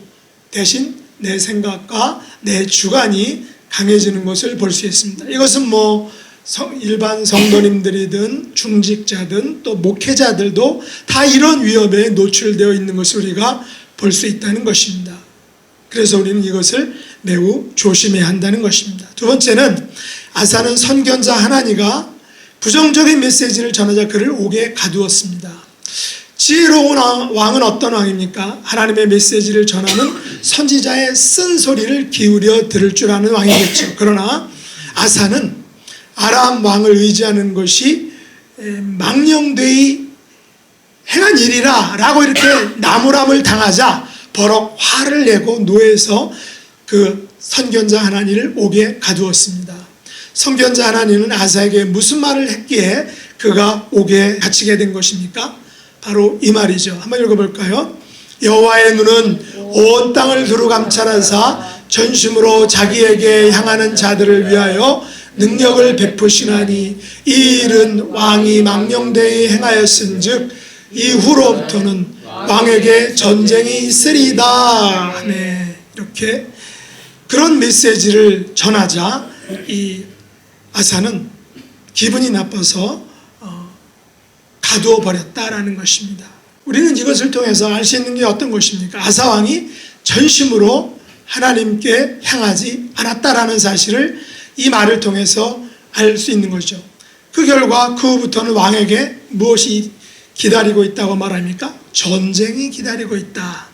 대신 내 생각과 내 주관이 강해지는 것을 볼 수 있습니다. 이것은 뭐 일반 성도님들이든 중직자든 또 목회자들도 다 이런 위협에 노출되어 있는 것을 우리가 볼 수 있다는 것입니다. 그래서 우리는 이것을 매우 조심해야 한다는 것입니다. 두 번째는 아사는 선견자 하나니가 부정적인 메시지를 전하자 그를 옥에 가두었습니다. 지혜로운 왕은 어떤 왕입니까? 하나님의 메시지를 전하는 선지자의 쓴소리를 기울여 들을 줄 아는 왕이겠죠. 그러나 아사는 아람 왕을 의지하는 것이 망령되이 행한 일이라 라고 이렇게 나무람을 당하자 버럭 화를 내고 노해서 그 선견자 하나니를 옥에 가두었습니다. 선견자 하나니는 아사에게 무슨 말을 했기에 그가 옥에 갇히게 된 것입니까? 바로 이 말이죠. 한번 읽어볼까요? 여호와의 눈은 온 땅을 두루 감찰하사 전심으로 자기에게 향하는 자들을 위하여 능력을 베푸시나니 이 일은 왕이 망령되이 행하였은즉 이후로부터는 왕에게 전쟁이 있으리다. 네, 이렇게 그런 메시지를 전하자 이 아사는 기분이 나빠서 가두어 버렸다라는 것입니다. 우리는 이것을 통해서 알 수 있는 게 어떤 것입니까? 아사 왕이 전심으로 하나님께 향하지 않았다라는 사실을 이 말을 통해서 알 수 있는 거죠. 그 결과 그 후부터는 왕에게 무엇이 기다리고 있다고 말합니까? 전쟁이 기다리고 있다.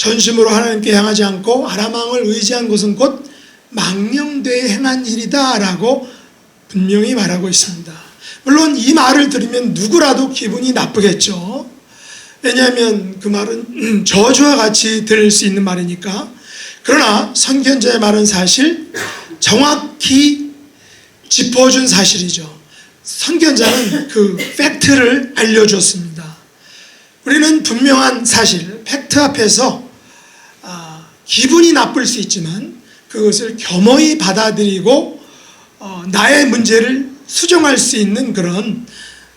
전심으로 하나님께 향하지 않고 아람 왕을 의지한 것은 곧 망령되이 행한 일이다 라고 분명히 말하고 있습니다. 물론 이 말을 들으면 누구라도 기분이 나쁘겠죠. 왜냐하면 그 말은 저주와 같이 들을 수 있는 말이니까. 그러나 선견자의 말은 사실 정확히 짚어준 사실이죠. 선견자는 그 팩트를 알려줬습니다. 우리는 분명한 사실, 팩트 앞에서 기분이 나쁠 수 있지만 그것을 겸허히 받아들이고 나의 문제를 수정할 수 있는 그런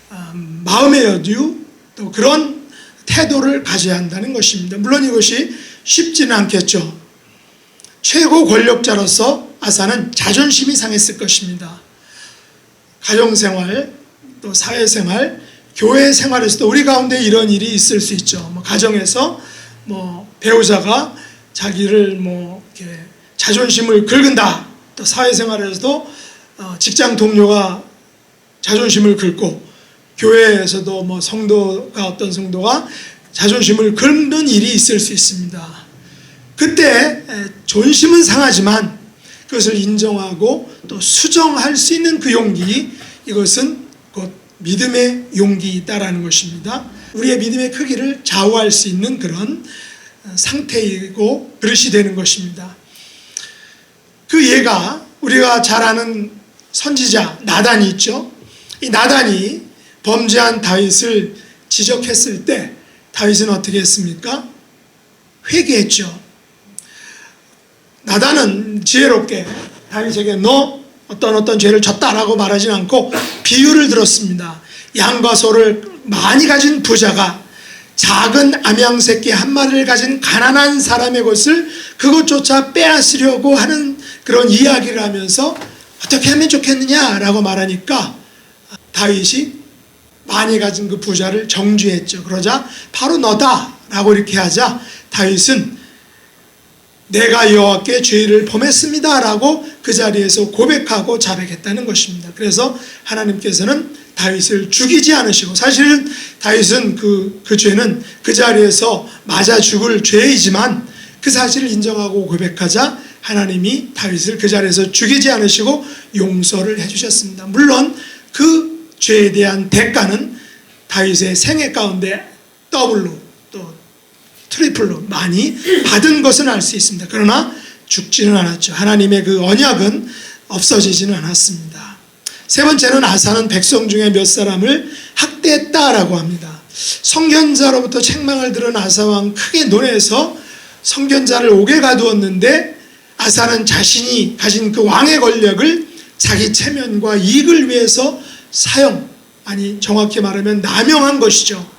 마음의 여유, 또 그런 태도를 가져야 한다는 것입니다. 물론 이것이 쉽지는 않겠죠. 최고 권력자로서 아사는 자존심이 상했을 것입니다. 가정생활, 또 사회생활, 교회 생활에서도 우리 가운데 이런 일이 있을 수 있죠. 가정에서 배우자가 자기를 이렇게 자존심을 긁은다. 또 사회생활에서도 직장 동료가 자존심을 긁고, 교회에서도 성도가 어떤 성도가 자존심을 긁는 일이 있을 수 있습니다. 그때 존심은 상하지만 그것을 인정하고 또 수정할 수 있는 그 용기, 이것은 곧 믿음의 용기이다라는 것입니다. 우리의 믿음의 크기를 좌우할 수 있는 그런 상태이고 그릇이 되는 것입니다. 그 예가 우리가 잘 아는 선지자 나단이 있죠. 이 나단이 범죄한 다윗을 지적했을 때 다윗은 어떻게 했습니까? 회개했죠. 나단은 지혜롭게 다윗에게 너 어떤 죄를 졌다라고 말하진 않고 비유를 들었습니다. 양과 소를 많이 가진 부자가 작은 암양 새끼 한 마리를 가진 가난한 사람의 것을 그것조차 빼앗으려고 하는 그런 이야기를 하면서 어떻게 하면 좋겠느냐라고 말하니까 다윗이 많이 가진 그 부자를 정죄했죠. 그러자 바로 너다라고 이렇게 하자 다윗은 내가 여호와께 죄를 범했습니다라고 그 자리에서 고백하고 자백했다는 것입니다. 그래서 하나님께서는 다윗을 죽이지 않으시고, 사실은 다윗은 그 죄는 그 자리에서 맞아 죽을 죄이지만 그 사실을 인정하고 고백하자 하나님이 다윗을 그 자리에서 죽이지 않으시고 용서를 해주셨습니다. 물론 그 죄에 대한 대가는 다윗의 생애 가운데 더블로 또 트리플로 많이 받은 것은 알 수 있습니다. 그러나 죽지는 않았죠. 하나님의 그 언약은 없어지지는 않았습니다. 세 번째는 아사는 백성 중에 몇 사람을 학대했다라고 합니다. 선견자로부터 책망을 들은 아사왕 크게 논해서 선견자를 옥에 가두었는데 아사는 자신이 가진 그 왕의 권력을 자기 체면과 이익을 위해서 정확히 말하면 남용한 것이죠.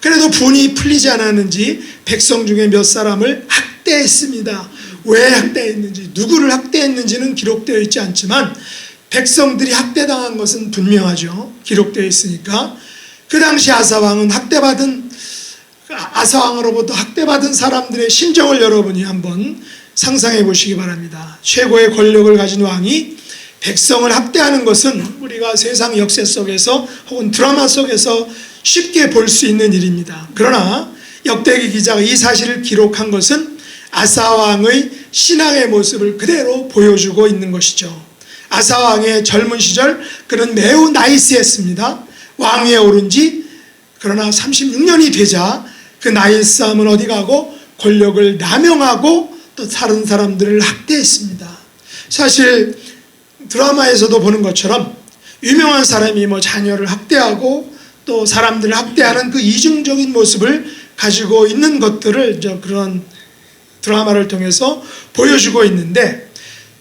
그래도 분이 풀리지 않았는지 백성 중에 몇 사람을 학대했습니다. 왜 학대했는지, 누구를 학대했는지는 기록되어 있지 않지만 백성들이 학대당한 것은 분명하죠. 기록되어 있으니까. 그 당시 아사왕은 아사왕으로부터 학대받은 사람들의 심정을 여러분이 한번 상상해 보시기 바랍니다. 최고의 권력을 가진 왕이 백성을 학대하는 것은 우리가 세상 역사 속에서 혹은 드라마 속에서 쉽게 볼 수 있는 일입니다. 그러나 역대기 기자가 이 사실을 기록한 것은 아사왕의 신앙의 모습을 그대로 보여주고 있는 것이죠. 아사왕의 젊은 시절 그는 매우 나이스했습니다. 왕위에 오른 지 그러나 36년이 되자 그 나이스함은 어디 가고 권력을 남용하고 또 다른 사람들을 학대했습니다. 사실 드라마에서도 보는 것처럼 유명한 사람이 자녀를 학대하고 또 사람들을 학대하는 그 이중적인 모습을 가지고 있는 것들을 그런 드라마를 통해서 보여주고 있는데,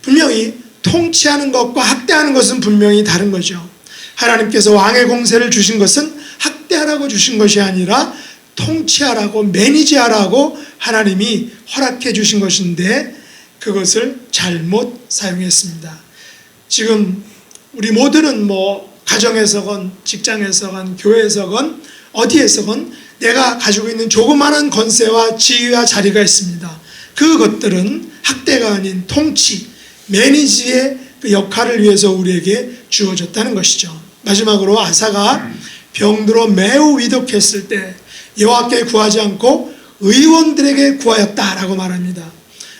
분명히 통치하는 것과 학대하는 것은 분명히 다른 거죠. 하나님께서 왕의 공세를 주신 것은 학대하라고 주신 것이 아니라 통치하라고, 매니지하라고 하나님이 허락해 주신 것인데 그것을 잘못 사용했습니다. 지금 우리 모두는 가정에서건 직장에서건 교회에서건 어디에서건 내가 가지고 있는 조그마한 권세와 지위와 자리가 있습니다. 그것들은 학대가 아닌 통치, 매니지의 그 역할을 위해서 우리에게 주어졌다는 것이죠. 마지막으로 아사가 병들어 매우 위독했을 때 여호와께 구하지 않고 의원들에게 구하였다라고 말합니다.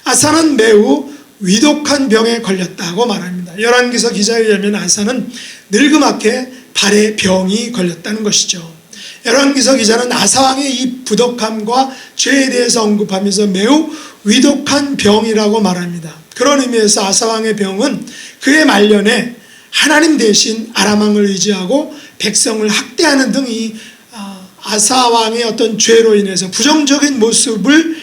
아사는 매우 위독한 병에 걸렸다고 말합니다. 열왕기서 기자에 의하면 아사는 늙음하게 발에 병이 걸렸다는 것이죠. 열왕기서 기자는 아사왕의 이 부덕함과 죄에 대해서 언급하면서 매우 위독한 병이라고 말합니다. 그런 의미에서 아사왕의 병은 그의 말년에 하나님 대신 아람왕을 의지하고 백성을 학대하는 등 이 아사왕의 어떤 죄로 인해서 부정적인 모습을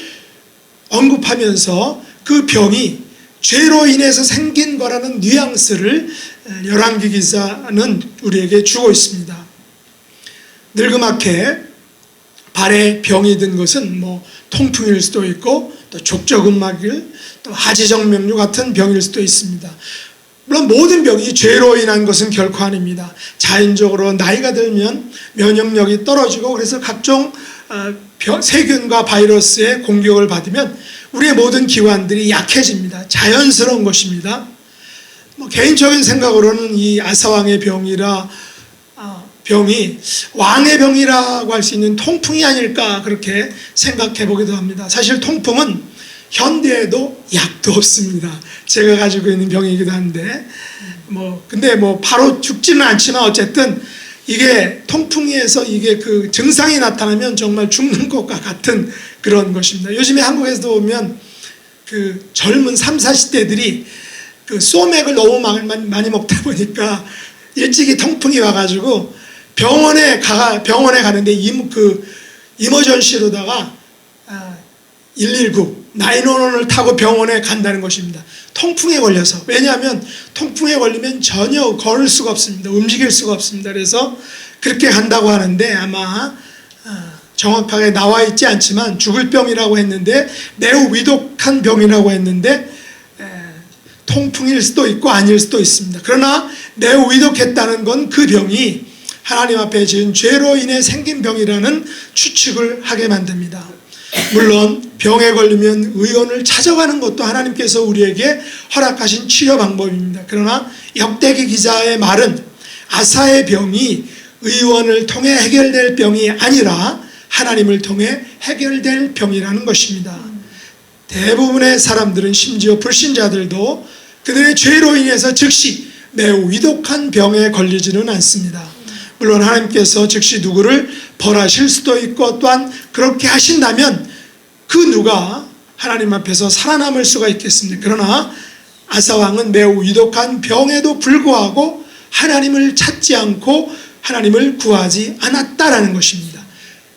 언급하면서 그 병이 죄로 인해서 생긴 거라는 뉘앙스를 열왕기 기자는 우리에게 주고 있습니다. 늙음하게 발에 병이 든 것은 통풍일 수도 있고 또 족저근막일, 또 하지정맥류 같은 병일 수도 있습니다. 물론 모든 병이 죄로 인한 것은 결코 아닙니다. 자연적으로 나이가 들면 면역력이 떨어지고 그래서 각종 세균과 바이러스의 공격을 받으면 우리의 모든 기관들이 약해집니다. 자연스러운 것입니다. 개인적인 생각으로는 이 아사왕의 병이 왕의 병이라고 할 수 있는 통풍이 아닐까 그렇게 생각해 보기도 합니다. 사실 통풍은 현대에도 약도 없습니다. 제가 가지고 있는 병이기도 한데 근데 바로 죽지는 않지만 어쨌든 이게 통풍에서 이게 그 증상이 나타나면 정말 죽는 것과 같은 그런 것입니다. 요즘에 한국에서도 보면 그 젊은 30, 40대들이 그 소맥을 너무 많이 먹다 보니까 일찍이 통풍이 와가지고 병원에 가는데 이머전시로다가 119, 911을 타고 병원에 간다는 것입니다. 통풍에 걸려서. 왜냐하면 통풍에 걸리면 전혀 걸을 수가 없습니다. 움직일 수가 없습니다. 그래서 그렇게 간다고 하는데 아마 정확하게 나와 있지 않지만 죽을 병이라고 했는데 매우 위독한 병이라고 했는데 통풍일 수도 있고 아닐 수도 있습니다. 그러나 매우 위독했다는 건 그 병이 하나님 앞에 지은 죄로 인해 생긴 병이라는 추측을 하게 만듭니다. 물론 병에 걸리면 의원을 찾아가는 것도 하나님께서 우리에게 허락하신 치료 방법입니다. 그러나 역대기 기자의 말은 아사의 병이 의원을 통해 해결될 병이 아니라 하나님을 통해 해결될 병이라는 것입니다. 대부분의 사람들은 심지어 불신자들도 그들의 죄로 인해서 즉시 매우 위독한 병에 걸리지는 않습니다. 물론 하나님께서 즉시 누구를 벌하실 수도 있고 또한 그렇게 하신다면 그 누가 하나님 앞에서 살아남을 수가 있겠습니까? 그러나 아사왕은 매우 위독한 병에도 불구하고 하나님을 찾지 않고 하나님을 구하지 않았다라는 것입니다.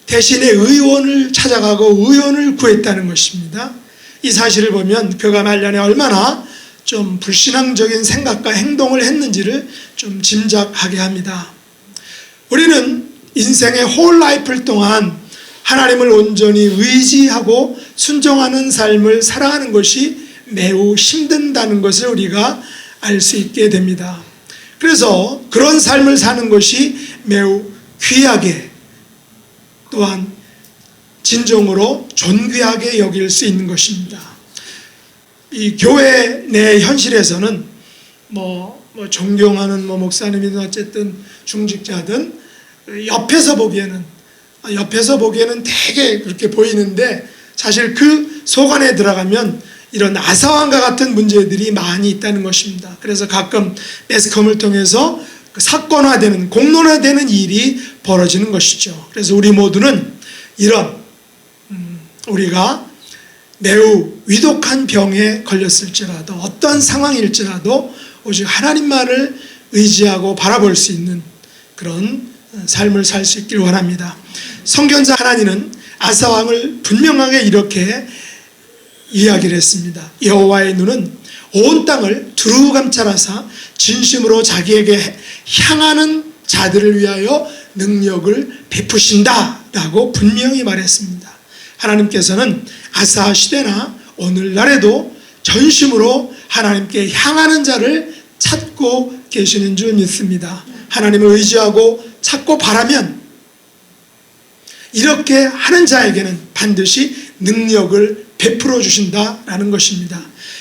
대신에 의원을 찾아가고 의원을 구했다는 것입니다. 이 사실을 보면 그가 말년에 얼마나 좀 불신앙적인 생각과 행동을 했는지를 좀 짐작하게 합니다. 우리는 인생의 홀 라이프를 동안 하나님을 온전히 의지하고 순종하는 삶을 살아가는 것이 매우 힘든다는 것을 우리가 알 수 있게 됩니다. 그래서 그런 삶을 사는 것이 매우 귀하게 또한 진정으로 존귀하게 여길 수 있는 것입니다. 이 교회 내 현실에서는 존경하는 목사님이든 어쨌든 중직자든 옆에서 보기에는 되게 그렇게 보이는데 사실 그 속 안에 들어가면 이런 아사왕과 같은 문제들이 많이 있다는 것입니다. 그래서 가끔 매스컴을 통해서 사건화되는 공론화되는 일이 벌어지는 것이죠. 그래서 우리 모두는 이런 우리가 매우 위독한 병에 걸렸을지라도 어떤 상황일지라도 오직 하나님만을 의지하고 바라볼 수 있는 그런 삶을 살 수 있길 원합니다. 성경자 하나님은 아사왕을 분명하게 이렇게 이야기를 했습니다. 여호와의 눈은 온 땅을 두루 감찰하사 진심으로 자기에게 향하는 자들을 위하여 능력을 베푸신다라고 분명히 말했습니다. 하나님께서는 아사 시대나 오늘날에도 전심으로 하나님께 향하는 자를 찾고 계시는 줄 믿습니다. 하나님을 의지하고 찾고 바라면 이렇게 하는 자에게는 반드시 능력을 베풀어 주신다라는 것입니다.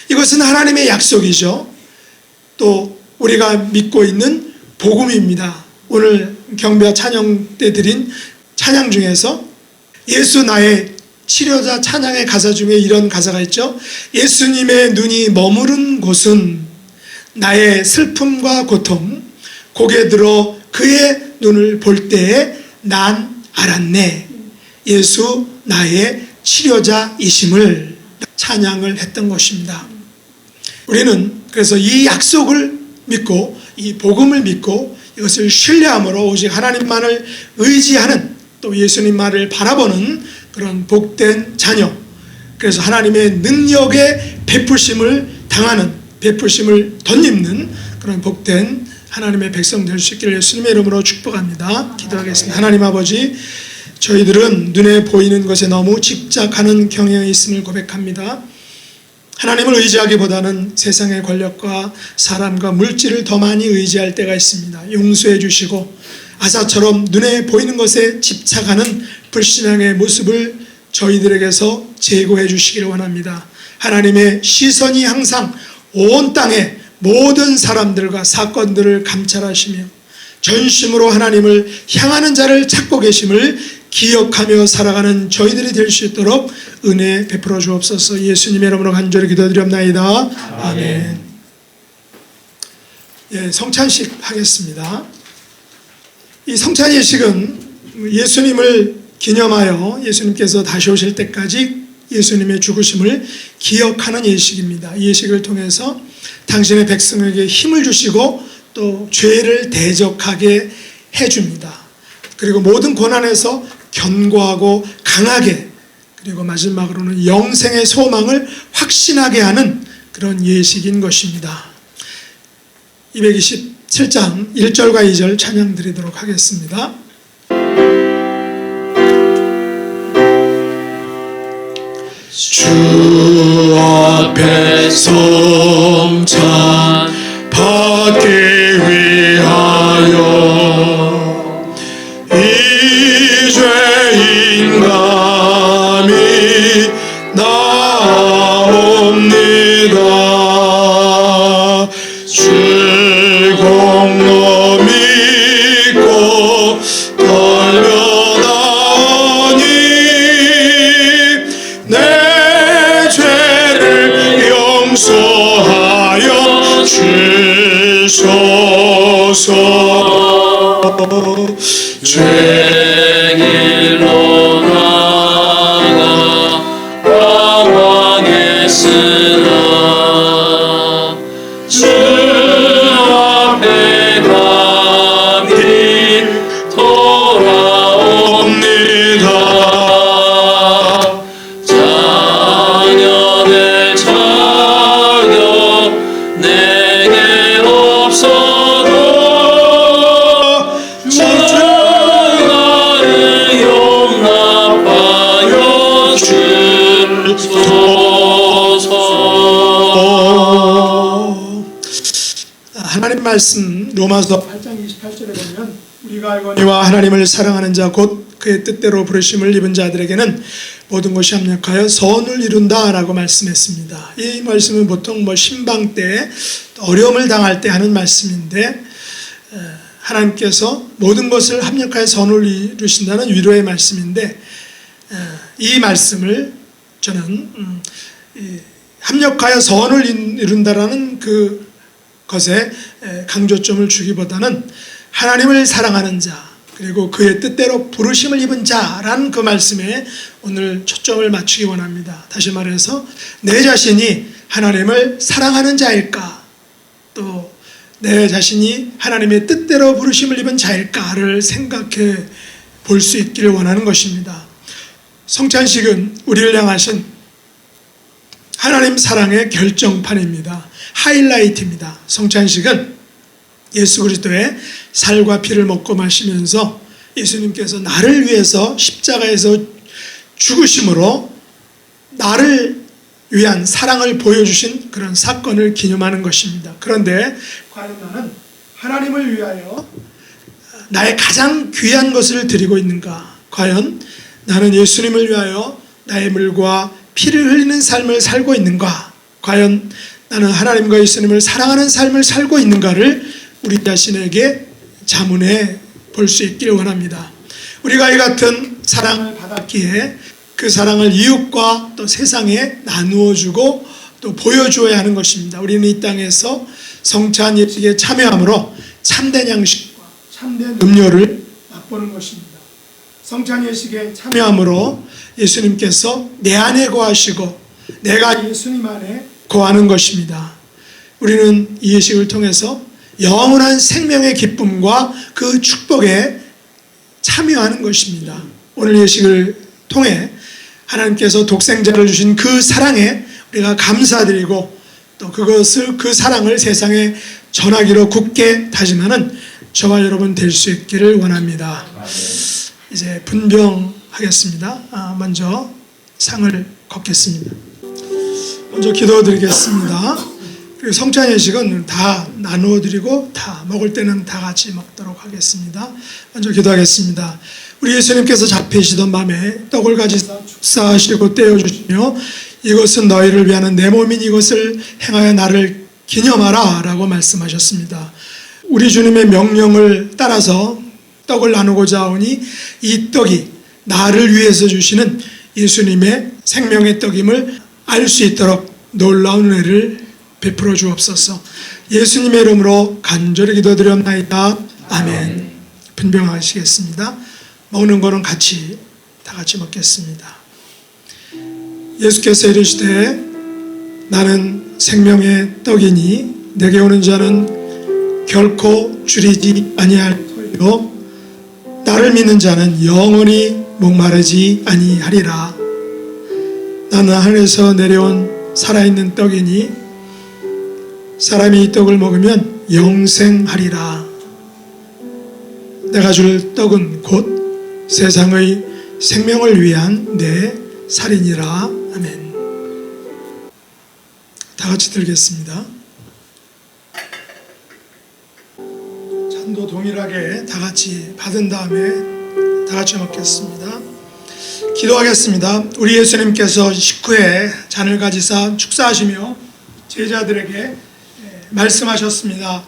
이것은 하나님의 약속이죠. 또 우리가 믿고 있는 복음입니다. 오늘 경배와 찬양 때 드린 찬양 중에서 예수 나의 치료자 찬양의 가사 중에 이런 가사가 있죠. 예수님의 눈이 머무른 곳은 나의 슬픔과 고통, 고개 들어 그의 눈을 볼 때에 난 알았네. 예수 나의 치료자이심을 찬양을 했던 것입니다. 우리는 그래서 이 약속을 믿고 이 복음을 믿고 이것을 신뢰함으로 오직 하나님만을 의지하는 또 예수님만을 바라보는 그런 복된 자녀, 그래서 하나님의 능력의 베푸심을 당하는, 베푸심을 덧입는 그런 복된 하나님의 백성 될 수 있기를 예수님의 이름으로 축복합니다. 기도하겠습니다. 하나님 아버지, 저희들은 눈에 보이는 것에 너무 집착하는 경향이 있음을 고백합니다. 하나님을 의지하기보다는 세상의 권력과 사람과 물질을 더 많이 의지할 때가 있습니다. 용서해 주시고 아사처럼 눈에 보이는 것에 집착하는 불신앙의 모습을 저희들에게서 제거해 주시기를 원합니다. 하나님의 시선이 항상 온 땅의 모든 사람들과 사건들을 감찰하시며 전심으로 하나님을 향하는 자를 찾고 계심을 기억하며 살아가는 저희들이 될 수 있도록 은혜 베풀어 주옵소서. 예수님의 이름으로 간절히 기도드립나이다. 아멘. 예, 성찬식 하겠습니다. 이 성찬 예식은 예수님을 기념하여 예수님께서 다시 오실 때까지 예수님의 죽으심을 기억하는 예식입니다. 이 예식을 통해서 당신의 백성에게 힘을 주시고 또 죄를 대적하게 해줍니다. 그리고 모든 고난에서 견고하고 강하게, 그리고 마지막으로는 영생의 소망을 확신하게 하는 그런 예식인 것입니다. 227장 1절과 2절 찬양 드리도록 하겠습니다. 주 앞에 성찬 받기 위하여 이죄인 감히 나옵니다. 주 공로 믿고 달려나오니 내 죄를 용서하여 주소서. 죄 길로 나가 방황했으나 주 앞에 감히 돌아옵니다. 자녀될 자격 내게 없어도 주 나를 용납하여 주소서. 하나님 말씀 로마서 8장 28절에 보면 우리가 알거니와 하나님을 사랑하는 자 곧 그의 뜻대로 부르심을 입은 자들에게는 모든 것이 합력하여 선을 이룬다 라고 말씀했습니다. 이 말씀은 보통 신방 때 어려움을 당할 때 하는 말씀인데, 하나님께서 모든 것을 합력하여 선을 이루신다는 위로의 말씀인데, 이 말씀을 저는 합력하여 선을 이룬다라는 그 것에 강조점을 주기보다는 하나님을 사랑하는 자, 그리고 그의 뜻대로 부르심을 입은 자라는 그 말씀에 오늘 초점을 맞추기 원합니다. 다시 말해서 내 자신이 하나님을 사랑하는 자일까, 또 내 자신이 하나님의 뜻대로 부르심을 입은 자일까를 생각해 볼 수 있기를 원하는 것입니다. 성찬식은 우리를 향하신 하나님 사랑의 결정판입니다. 하이라이트입니다. 성찬식은 예수 그리스도의 살과 피를 먹고 마시면서 예수님께서 나를 위해서 십자가에서 죽으심으로 나를 위한 사랑을 보여주신 그런 사건을 기념하는 것입니다. 그런데 과연 나는 하나님을 위하여 나의 가장 귀한 것을 드리고 있는가? 과연 나는 예수님을 위하여 나의 물과 피를 흘리는 삶을 살고 있는가? 과연 나는 하나님과 예수님을 사랑하는 삶을 살고 있는가를 우리 자신에게 자문해 볼 수 있기를 원합니다. 우리가 이 같은 사랑을 받았기에 그 사랑을 이웃과 또 세상에 나누어주고 또 보여주어야 하는 것입니다. 우리는 이 땅에서 성찬 예식에 참여함으로 참된 양식과 참된 음료를 맛보는 것입니다. 성찬 예식에 참여함으로 예수님께서 내 안에 거하시고 내가 예수님 안에 거하는 것입니다. 우리는 이 예식을 통해서 영원한 생명의 기쁨과 그 축복에 참여하는 것입니다. 오늘 예식을 통해 하나님께서 독생자를 주신 그 사랑에 우리가 감사드리고 또 그 사랑을 세상에 전하기로 굳게 다짐하는 저와 여러분 될 수 있기를 원합니다. 이제 분병하겠습니다. 먼저 상을 걷겠습니다. 먼저 기도드리겠습니다. 그리고 성찬 예식은 다 나누어드리고 다 먹을 때는 다 같이 먹도록 하겠습니다. 먼저 기도하겠습니다. 우리 예수님께서 잡히시던 밤에 떡을 가지사 축사하시고 떼어주시며 이것은 너희를 위하는 내 몸인 이것을 행하여 나를 기념하라 라고 말씀하셨습니다. 우리 주님의 명령을 따라서 떡을 나누고자 하오니 이 떡이 나를 위해서 주시는 예수님의 생명의 떡임을 알 수 있도록 놀라운 은혜를 베풀어 주옵소서. 예수님의 이름으로 간절히 기도드렸나이다. 아멘. 분병하시겠습니다. 먹는 거는 다 같이 먹겠습니다. 예수께서 이르시되 나는 생명의 떡이니 내게 오는 자는 결코 줄이지 아니할 터이요 나를 믿는 자는 영원히 목마르지 아니하리라. 나는 하늘에서 내려온 살아있는 떡이니 사람이 이 떡을 먹으면 영생하리라. 내가 줄 떡은 곧 세상의 생명을 위한 내 살이니라. 아멘. 다 같이 들겠습니다. 잔도 동일하게 다 같이 받은 다음에 다 같이 먹겠습니다. 기도하겠습니다. 우리 예수님께서 식후에 잔을 가지사 축사하시며 제자들에게 말씀하셨습니다.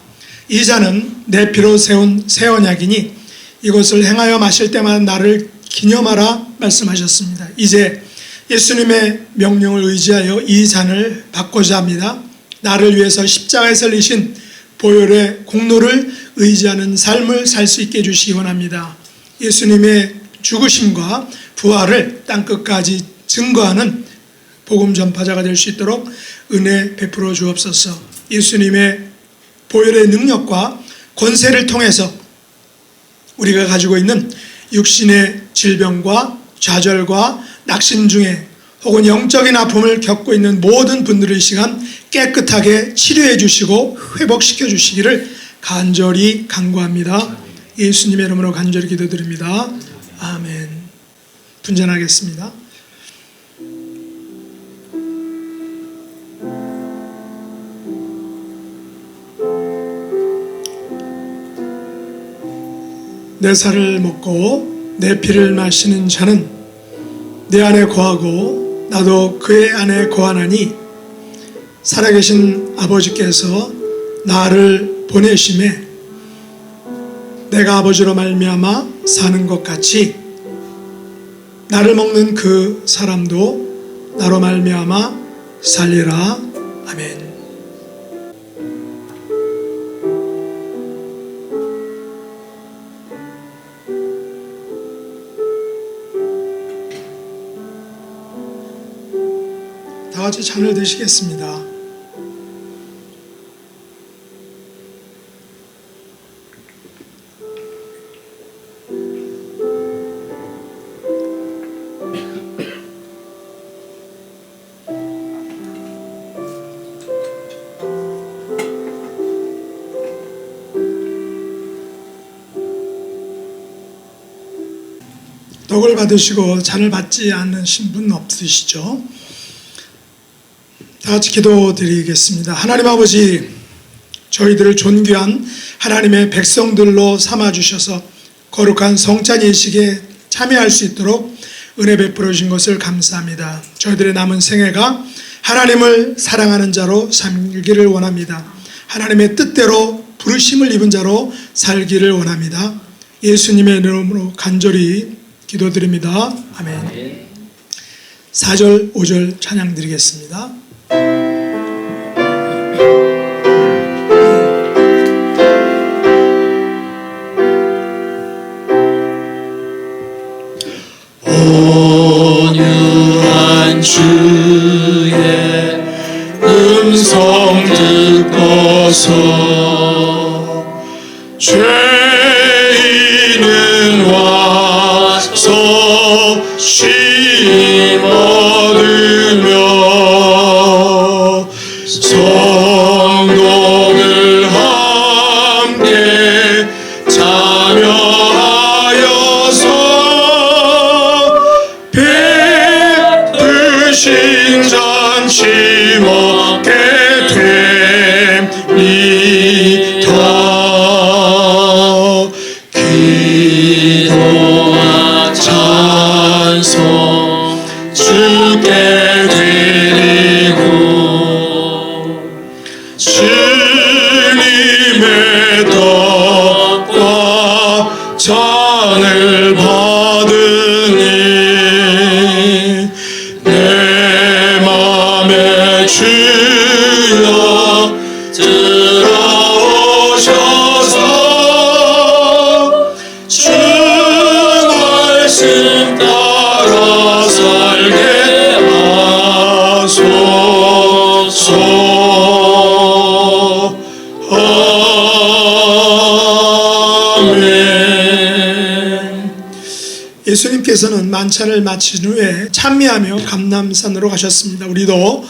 이 잔은 내 피로 세운 새 언약이니 이것을 행하여 마실 때마다 나를 기념하라 말씀하셨습니다. 이제 예수님의 명령을 의지하여 이 잔을 받고자 합니다. 나를 위해서 십자가에 설리신 보혈의 공로를 의지하는 삶을 살 수 있게 해주시기 원합니다. 예수님의 죽으심과 부활을 땅끝까지 증거하는 복음 전파자가 될 수 있도록 은혜 베풀어 주옵소서. 예수님의 보혈의 능력과 권세를 통해서 우리가 가지고 있는 육신의 질병과 좌절과 낙심 중에 혹은 영적인 아픔을 겪고 있는 모든 분들의 시간 깨끗하게 치료해 주시고 회복시켜 주시기를 간절히 간구합니다. 예수님의 이름으로 간절히 기도드립니다. 아멘. 분전하겠습니다. 내 살을 먹고 내 피를 마시는 자는 내 안에 거하고 나도 그의 안에 거하나니 살아계신 아버지께서 나를 보내심에 내가 아버지로 말미암아 사는 것 같이 나를 먹는 그 사람도 나로 말미암아 살리라. 아멘. 다 같이 잔을 드시겠습니다. 떡을 받으시고 잔을 받지 않으신 분 없으시죠? 다 같이 기도드리겠습니다. 하나님 아버지, 저희들을 존귀한 하나님의 백성들로 삼아주셔서 거룩한 성찬 예식에 참여할 수 있도록 은혜 베풀어 주신 것을 감사합니다. 저희들의 남은 생애가 하나님을 사랑하는 자로 살기를 원합니다. 하나님의 뜻대로 부르심을 입은 자로 살기를 원합니다. 예수님의 이름으로 간절히 기도드립니다. 아멘. 4절, 5절 찬양 드리겠습니다. 온유한 주의 음성 듣고서 죄인은 와서 쉼 얻으며 성도들 함께 참여하여서 베푸신 잔치 먹게 됩니다. 기도와 찬송 주께 드리고 주님의 떡과 잔을 받으니 내 맘에 주여 들어오셔서 주 말씀 따라 살게 하소서. 아멘. 예수님께서는 만찬을 마친 후에 찬미하며 감람산으로 가셨습니다. 우리도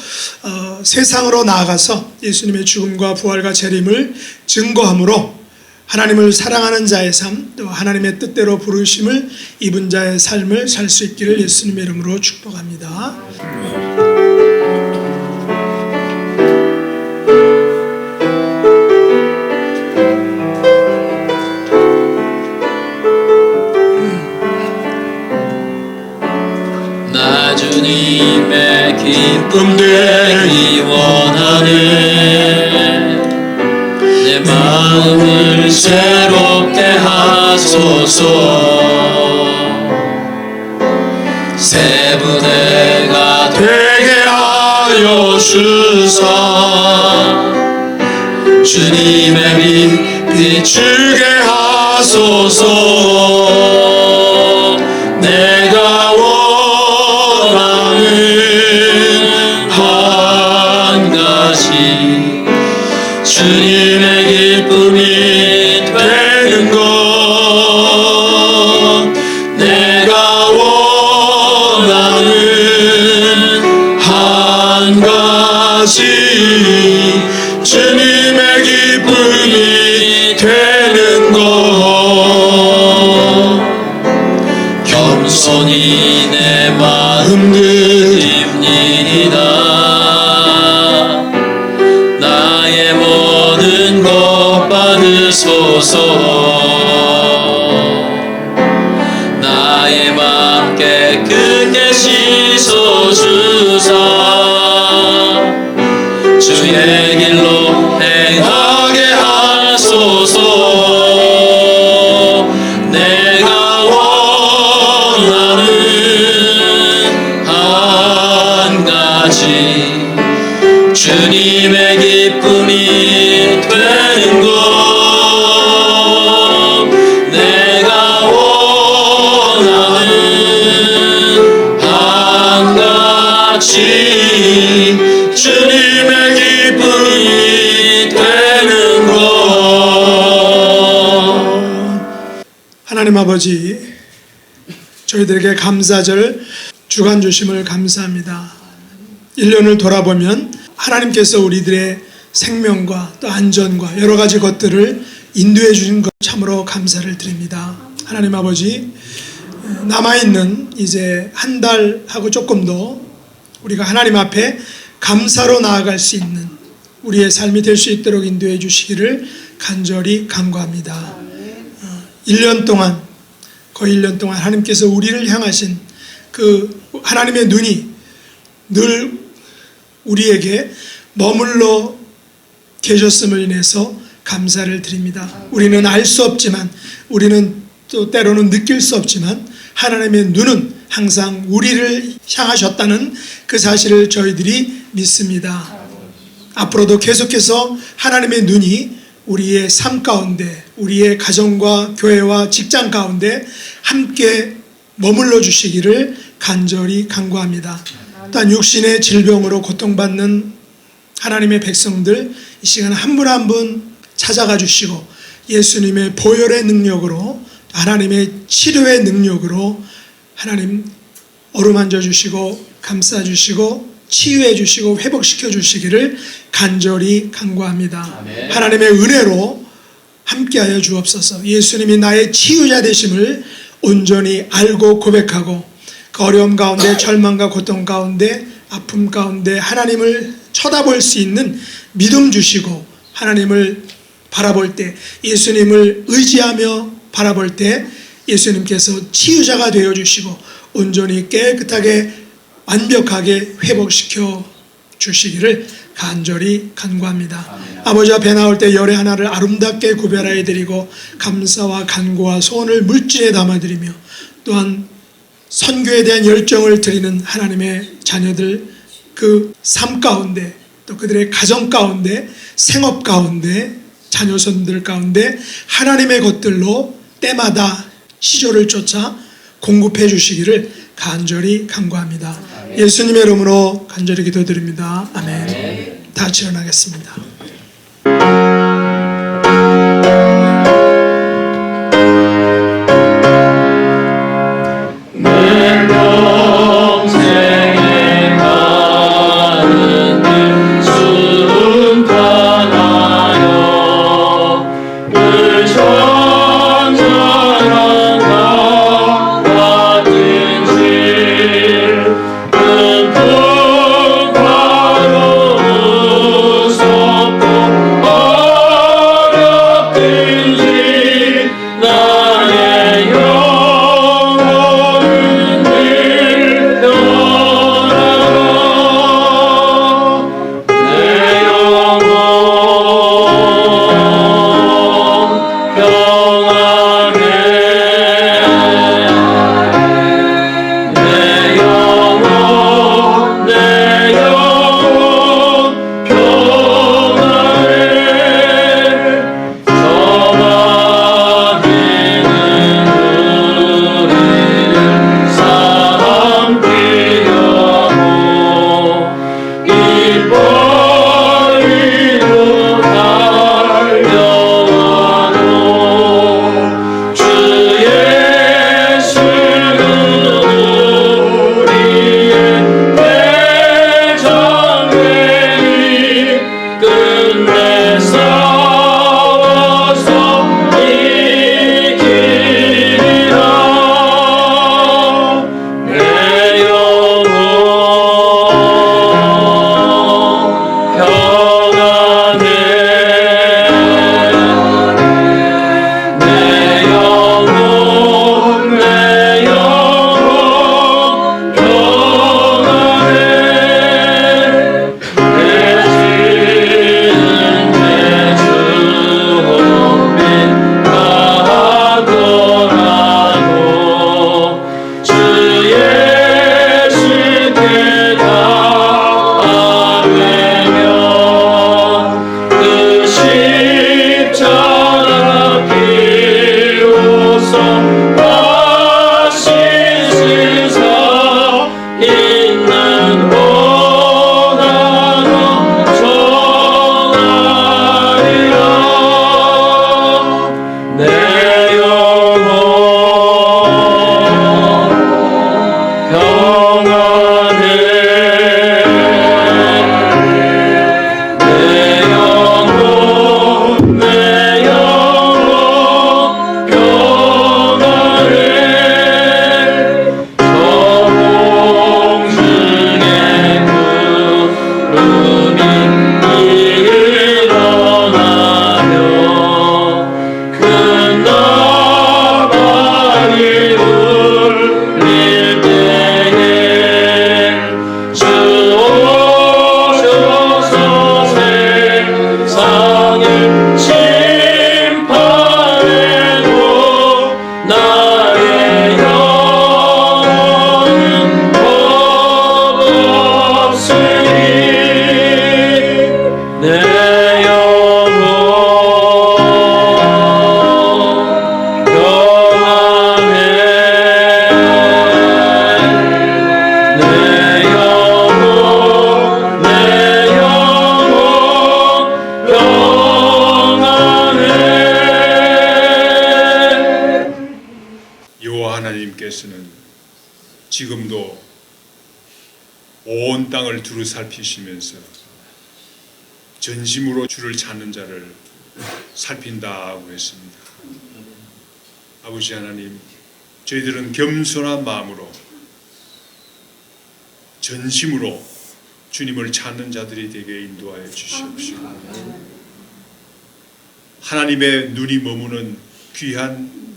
세상으로 나아가서 예수님의 죽음과 부활과 재림을 증거함으로 하나님을 사랑하는 자의 삶, 또 하나님의 뜻대로 부르심을 입은 자의 삶을 살 수 있기를 예수님의 이름으로 축복합니다. 나 주님의 기쁨 되기 원하네. 내 마음을 새롭게 하소서. 새 부대가 되게 하여 주사 주님의 빛 비추게 하소서. 내가 원하는 한 가지 주님의 기쁨이 되는 것. 내가 원하는 한 가지 주님의 기쁨이 되는 것. 겸손히 내 마음 드립니다. 나의 모든 것 받으소서. 나의 맘 깨끗게 씻어주사 주의 길로 행하게 하소서. 내가 원하는 한 가지 주님의 기쁨이 되는 것. 내가 원하는 한 가지 주님의 기쁨이 되는 것. 하나님 아버지, 저희들에게 감사절 주간 주심을 감사합니다. 1년을 돌아보면 하나님께서 우리들의 생명과 또 안전과 여러 가지 것들을 인도해 주신 것 참으로 감사를 드립니다. 하나님 아버지, 남아있는 이제 한 달하고 조금 더 우리가 하나님 앞에 감사로 나아갈 수 있는 우리의 삶이 될 수 있도록 인도해 주시기를 간절히 간구합니다. 1년 동안, 거의 1년 동안 하나님께서 우리를 향하신 그 하나님의 눈이 늘 우리에게 머물러 계셨음을 인해서 감사를 드립니다. 우리는 알 수 없지만, 우리는 또 때로는 느낄 수 없지만 하나님의 눈은 항상 우리를 향하셨다는 그 사실을 저희들이 믿습니다. 앞으로도 계속해서 하나님의 눈이 우리의 삶 가운데, 우리의 가정과 교회와 직장 가운데 함께 머물러 주시기를 간절히 간구합니다. 또한 육신의 질병으로 고통받는 하나님의 백성들 이 시간 한 분 한 분 찾아가 주시고 예수님의 보혈의 능력으로, 하나님의 치료의 능력으로 하나님 어루만져 주시고 감싸 주시고 치유해 주시고 회복시켜 주시기를 간절히 간구합니다. 아멘. 하나님의 은혜로 함께하여 주옵소서. 예수님이 나의 치유자 되심을 온전히 알고 고백하고 그 어려움 가운데, 절망과 고통 가운데, 아픔 가운데 하나님을 쳐다볼 수 있는 믿음 주시고, 하나님을 바라볼 때, 예수님을 의지하며 바라볼 때 예수님께서 치유자가 되어 주시고 온전히 깨끗하게 완벽하게 회복시켜 주시기를 간절히 간구합니다. 아버지 앞에 나올 때 열의 하나를 아름답게 구별하여 드리고 감사와 간구와 소원을 물질에 담아드리며 또한 선교에 대한 열정을 드리는 하나님의 자녀들, 그 삶 가운데, 또 그들의 가정 가운데, 생업 가운데, 자녀손들 가운데 하나님의 것들로 때마다 시조를 쫓아 공급해 주시기를 간절히 간구합니다. 예수님의 이름으로 간절히 기도드립니다. 아멘. 다 같이 일어나겠습니다. 평생에 가는 길 순탄하여 늘 전전한 나 같은 길 흠뻑 바로 웃어 온 땅을 두루 살피시면서 전심으로 주를 찾는 자를 살핀다고 했습니다. 아버지 하나님, 저희들은 겸손한 마음으로 전심으로 주님을 찾는 자들이 되게 인도하여 주시옵시고, 하나님의 눈이 머무는 귀한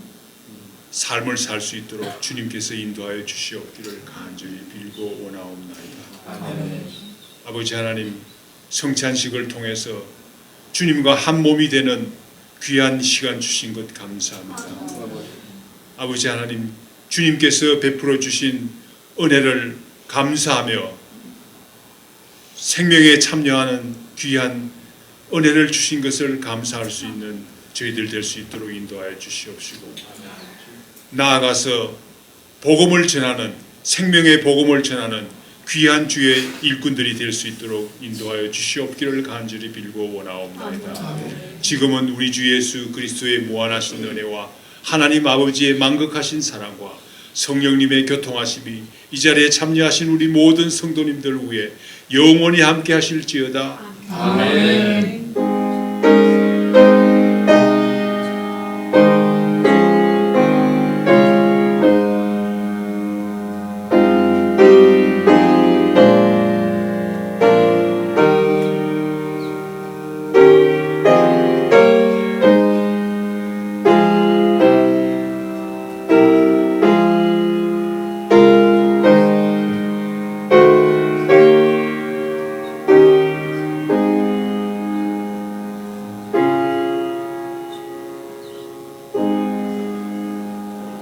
삶을 살 수 있도록 주님께서 인도하여 주시옵기를 간절히 빌고 원하옵나이다. 아버지 하나님, 성찬식을 통해서 주님과 한 몸이 되는 귀한 시간 주신 것 감사합니다. 아버지 하나님, 주님께서 베풀어 주신 은혜를 감사하며 생명에 참여하는 귀한 은혜를 주신 것을 감사할 수 있는 저희들 될 수 있도록 인도하여 주시옵시고, 나아가서 복음을 전하는, 생명의 복음을 전하는 귀한 주의 일꾼들이 될 수 있도록 인도하여 주시옵기를 간절히 빌고 원하옵나이다. 지금은 우리 주 예수 그리스도의 무한하신 은혜와 하나님 아버지의 만극하신 사랑과 성령님의 교통하심이 이 자리에 참여하신 우리 모든 성도님들 위해 영원히 함께 하실지어다. 아멘.